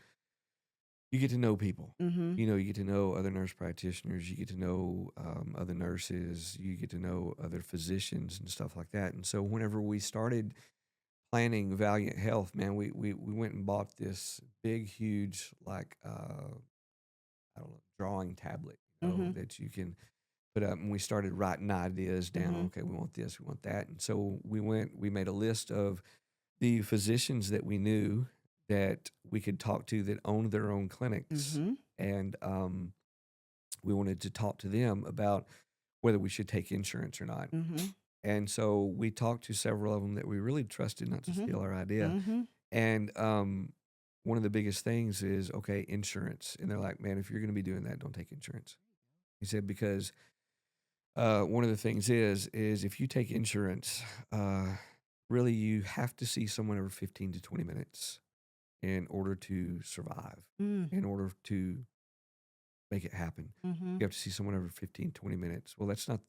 S2: get to know people.
S1: Mhm.
S2: You get to know other nurse practitioners. You get to know other nurses. You get to know other physicians and stuff like that. And so whenever we started planning Valiant Health, man, we went and bought this big, huge, like I don't know, drawing tablet,
S1: Mhm.
S2: that you can put up. And we started writing ideas down.
S1: Mhm.
S2: Okay, we want this, we want that. And so we made a list of the physicians that we knew that we could talk to that owned their own clinics.
S1: Mhm.
S2: And we wanted to talk to them about whether we should take insurance or not.
S1: Mhm.
S2: And so we talked to several of them that we really trusted not to
S1: Mhm.
S2: steal our idea.
S1: Mhm.
S2: And one of the biggest things is, okay, insurance. And they're like, man, if you're going to be doing that, don't take insurance. He said, because one of the things is if you take insurance, really you have to see someone every 15 to 20 minutes in order to survive,
S1: Mm.
S2: in order to make it happen.
S1: Mhm.
S2: You have to see someone every 15, 20 minutes. Well, that's not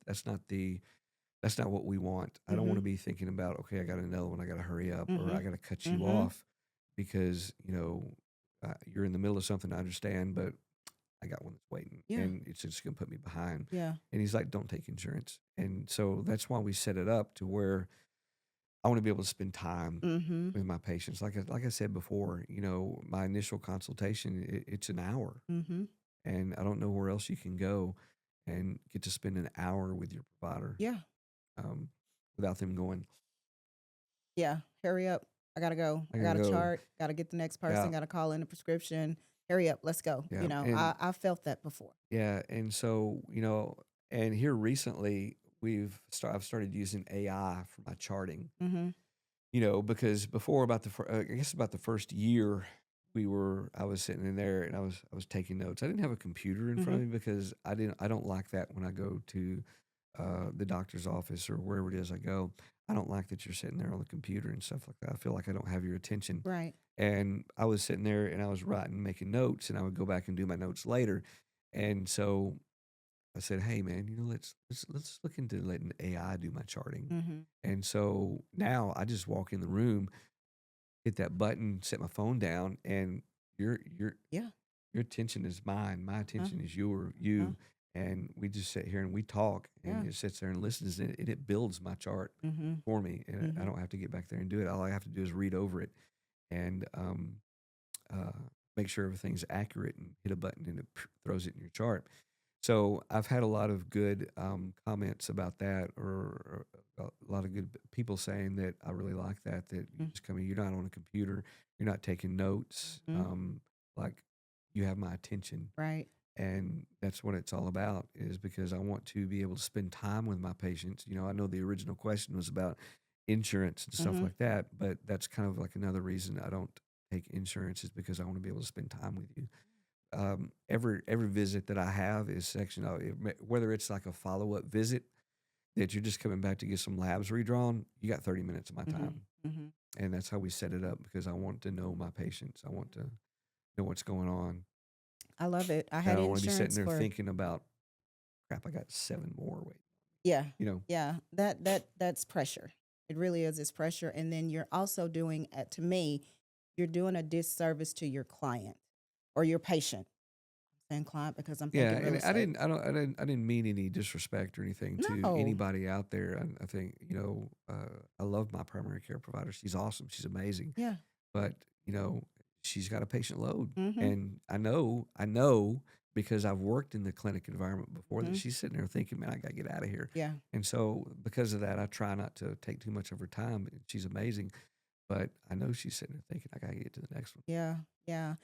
S2: what we want. I don't want to
S1: Mhm.
S2: be thinking about, okay, I got another one, I got to hurry up, or I
S1: Mhm.
S2: got to cut you
S1: Mhm.
S2: off because, you're in the middle of something, I understand, but I got one that's waiting
S1: Yeah.
S2: and it's just going to put me behind.
S1: Yeah.
S2: And he's like, don't take insurance. And so that's why we set it up to where I want to be able to spend time
S1: Mhm.
S2: with my patients. Like I said before, my initial consultation, it's an hour,
S1: Mhm.
S2: and I don't know where else you can go and get to spend an hour with your provider
S1: Yeah.
S2: um, without them going,
S1: Yeah. Hurry up. I gotta go.
S2: I
S1: I
S2: gotta
S1: got a
S2: go.
S1: chart. Got to get the next
S2: Yeah,
S1: person. Got to call in a prescription. Hurry up. Let's go.
S2: yeah, and
S1: I felt that before.
S2: yeah, and so and here recently I've started using AI for my charting.
S1: Mhm.
S2: Because before I guess about the first year, I was sitting in there and I was taking notes. I didn't have a computer in front
S1: Mhm.
S2: of me because I don't like that when I go to the doctor's office or wherever it is I go. I don't like that you're sitting there on the computer and stuff like that. I feel like I don't have your attention.
S1: Right.
S2: And I was sitting there and I was writing, making notes, and I would go back and do my notes later. And so I said, "Hey, man, let's look into letting AI do my charting."
S1: Mhm.
S2: And so now I just walk in the room, hit that button, set my phone down, and you're
S1: Yeah.
S2: Your attention is mine. My
S1: Uh,
S2: attention is
S1: uh,
S2: you. And we just sit here and we talk,
S1: yeah.
S2: and it sits there and listens, and it builds my chart
S1: Mm-hmm.
S2: for me. And I
S1: Mm-hmm.
S2: don't have to get back there and do it. All I have to do is read over it and uh, make sure everything's accurate and hit a button and it throws it in your chart. So I've had a lot of good comments about that, or a lot of good people saying that I really like that. That you just come in, you're not on a computer, you're not taking notes.
S1: Mm-hmm.
S2: Like you have my attention,
S1: Right.
S2: and that's what it's all about. Is because I want to be able to spend time with my patients. You know, I know the original question was about insurance and stuff
S1: Mm-hmm.
S2: like that, but that's kind of like another reason I don't take insurance is because I want to be able to spend time with you. Every visit that I have is sectioned out. Whether it's like a follow up visit that you're just coming back to get some labs redrawn, you got 30 minutes of my
S1: Mm-hmm.
S2: time,
S1: Mm-hmm.
S2: and that's how we set it up because I want to know my patients. I want to know what's going on,
S1: I love it. I
S2: and I
S1: had
S2: don't want to be sitting
S1: insurance
S2: there
S1: for
S2: thinking about crap. I got 7 more. Wait,
S1: yeah.
S2: you know,
S1: Yeah. That's pressure. It really is. It's pressure. And then you're also doing to me, you're doing a disservice to your client or your patient. I'm saying client because I'm
S2: yeah.
S1: thinking real
S2: And
S1: estate.
S2: I didn't mean any disrespect or anything to
S1: No.
S2: anybody out there. I think I love my primary care provider. She's awesome. She's amazing.
S1: Yeah.
S2: But she's got a patient load,
S1: Mm-hmm.
S2: and I know because I've worked in the clinic environment before that
S1: Mm-hmm.
S2: she's sitting there thinking, man, I gotta get out of here.
S1: Yeah.
S2: And so because of that, I try not to take too much of her time. She's amazing, but I know she's sitting there thinking, I gotta get to the next one.
S1: Yeah. Yeah.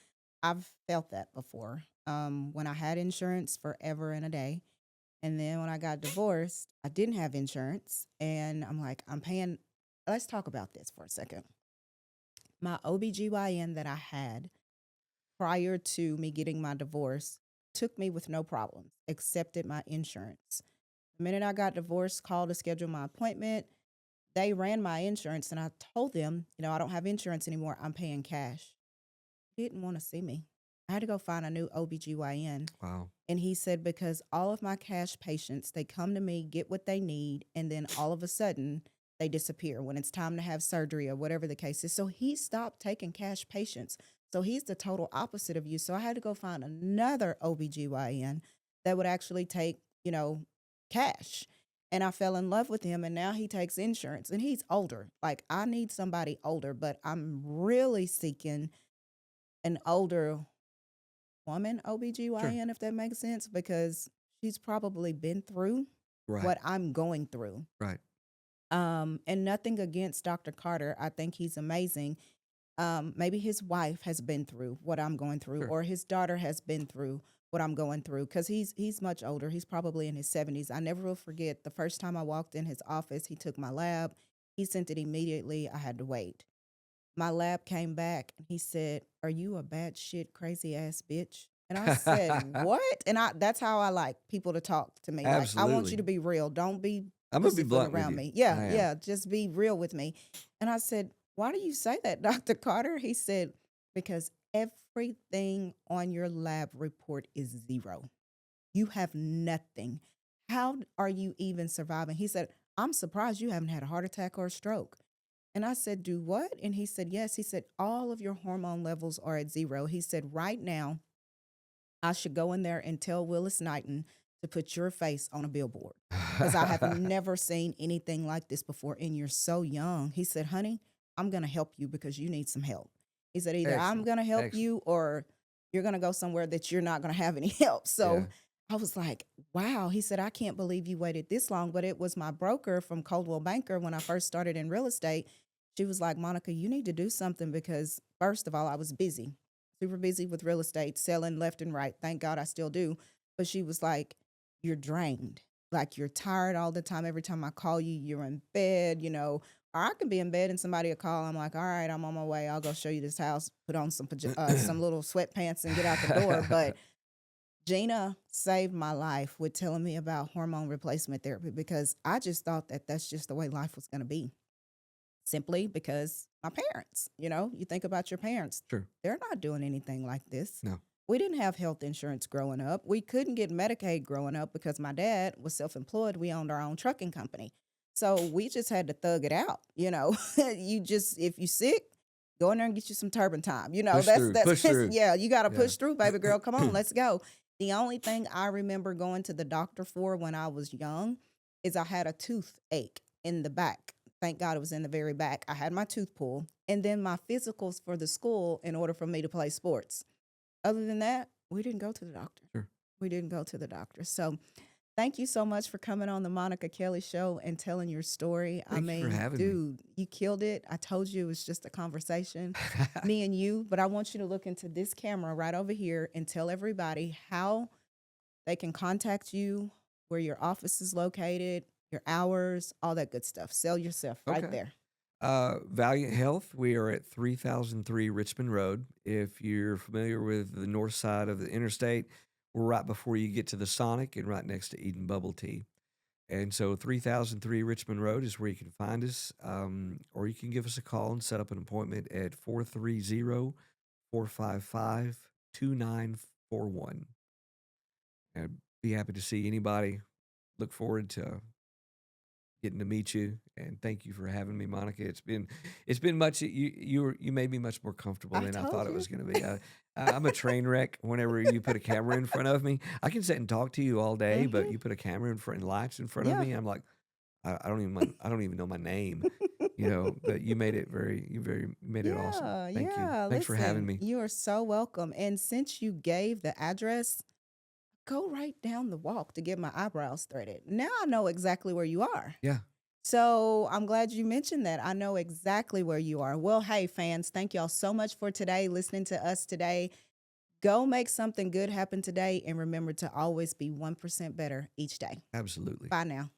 S1: I've felt that before. When I had insurance forever and a day. And then when I got divorced, I didn't have insurance. And I'm like, I'm paying. Let's talk about this for a second. My OBGYN that I had prior to me getting my divorce took me with no problems, accepted my insurance. The minute I got divorced, called to schedule my appointment. They ran my insurance and I told them, I don't have insurance anymore. I'm paying cash. Didn't want to see me. I had to go find a new OBGYN.
S2: Wow.
S1: And he said, because all of my cash patients, they come to me, get what they need, and then all of a sudden they disappear when it's time to have surgery or whatever the case is. So he stopped taking cash patients. So he's the total opposite of you. So I had to go find another OBGYN that would actually take, cash. And I fell in love with him, and now he takes insurance, and he's older. Like, I need somebody older, but I'm really seeking an older woman
S2: Sure.
S1: OBGYN, if that makes sense, because she's probably been through
S2: Right.
S1: what I'm going through.
S2: Right.
S1: And nothing against Dr. Carter. I think he's amazing. Maybe his wife has been through what I'm going through,
S2: Sure.
S1: or his daughter has been through what I'm going through, because he's much older. He's probably in his 70s. I never will forget the first time I walked in his office. He took my lab. He sent it immediately. I had to wait. My lab came back and he said, "Are you a bad shit crazy ass bitch?" And I said, "What?" And that's how I like people to talk to me. Like, I want you
S2: Absolutely.
S1: to be real. Don't be
S2: I'm gonna be
S1: pussyfoot
S2: blunt with
S1: around
S2: you.
S1: me. Yeah,
S2: I am.
S1: yeah, just be real with me. And I said, "Why do you say that, Dr. Carter?" He said, "Because everything on your lab report is zero. You have nothing. How are you even surviving?" He said, "I'm surprised you haven't had a heart attack or a stroke." And I said, "Do what?" And he said, "Yes." He said, "All of your hormone levels are at zero." He said, "Right now, I should go in there and tell Willis Knighton to put your face on a billboard because I have never seen anything like this before. And you're so young." He said, "Honey, I'm going to help you because you need some help." He said, "Either I'm
S2: Excellent.
S1: going to help
S2: Excellent.
S1: you or you're going to go somewhere that you're not going to have any help." So
S2: Yeah.
S1: I was like, wow. He said, "I can't believe you waited this long." But it was my broker from Coldwell Banker when I first started in real estate. She was like, "Monica, you need to do something because, first of all, I was busy, super busy with real estate, selling left and right. Thank God I still do." But she was like, "You're drained. Like, you're tired all the time. Every time I call you, you're in bed, or I can be in bed and somebody will call. I'm like, all right, I'm on my way. I'll go show you this house, put on some little sweatpants and get out the door." But Gina saved my life with telling me about hormone replacement therapy because I just thought that that's just the way life was going to be, simply because my parents, you think about your parents,
S2: Sure.
S1: they're not doing anything like this.
S2: No.
S1: We didn't have health insurance growing up. We couldn't get Medicaid growing up because my dad was self-employed. We owned our own trucking company. So we just had to thug it out. You just, if you sick, Go in there and get you some turpentine. You know,
S2: Push through, push through.
S1: yeah, you got to
S2: Yeah.
S1: push through, baby girl. Come on, let's go. The only thing I remember going to the doctor for when I was young is I had a toothache in the back. Thank God it was in the very back. I had my tooth pulled, and then my physicals for the school in order for me to play sports. Other than that, we didn't go to the doctor.
S2: Sure.
S1: We didn't go to the doctor. So thank you so much for coming on the Monica Kelley Show and telling your story. I
S2: Thank you for
S1: mean,
S2: having me.
S1: dude, you killed it. I told you it was just a conversation, me and you. But I want you to look into this camera right over here and tell everybody how they can contact you, where your office is located, your hours, all that good stuff. Sell yourself right
S2: Okay.
S1: there.
S2: Valiant Health, we are at 3003 Richmond Road. If you're familiar with the north side of the interstate, we're right before you get to the Sonic and right next to Eden Bubble Tea. And so 3003 Richmond Road is where you can find us, or you can give us a call and set up an appointment at 430-455-2941. I'd be happy to see anybody. Look forward to getting to meet you, and thank you for having me, Monica. It's been much. You made me much more comfortable
S1: I
S2: than I
S1: told
S2: thought it
S1: you.
S2: was going to be. I'm a train wreck whenever you put a camera in front of me. I can sit and talk to you all day, but you put a camera in front and lights in front of
S1: Yeah.
S2: me, I'm like, I don't even know my name, you know. But you made it you made it awesome.
S1: Yeah,
S2: Thank you.
S1: yeah.
S2: Thanks for having
S1: Listen,
S2: me.
S1: you are so welcome. And since you gave the address, go right down the walk to get my eyebrows threaded. Now I know exactly where you are.
S2: Yeah.
S1: So I'm glad you mentioned that. I know exactly where you are. Well, hey, fans, thank y'all so much for today, listening to us today. Go make something good happen today. And remember to always be 1% better each day.
S2: Absolutely.
S1: Bye now.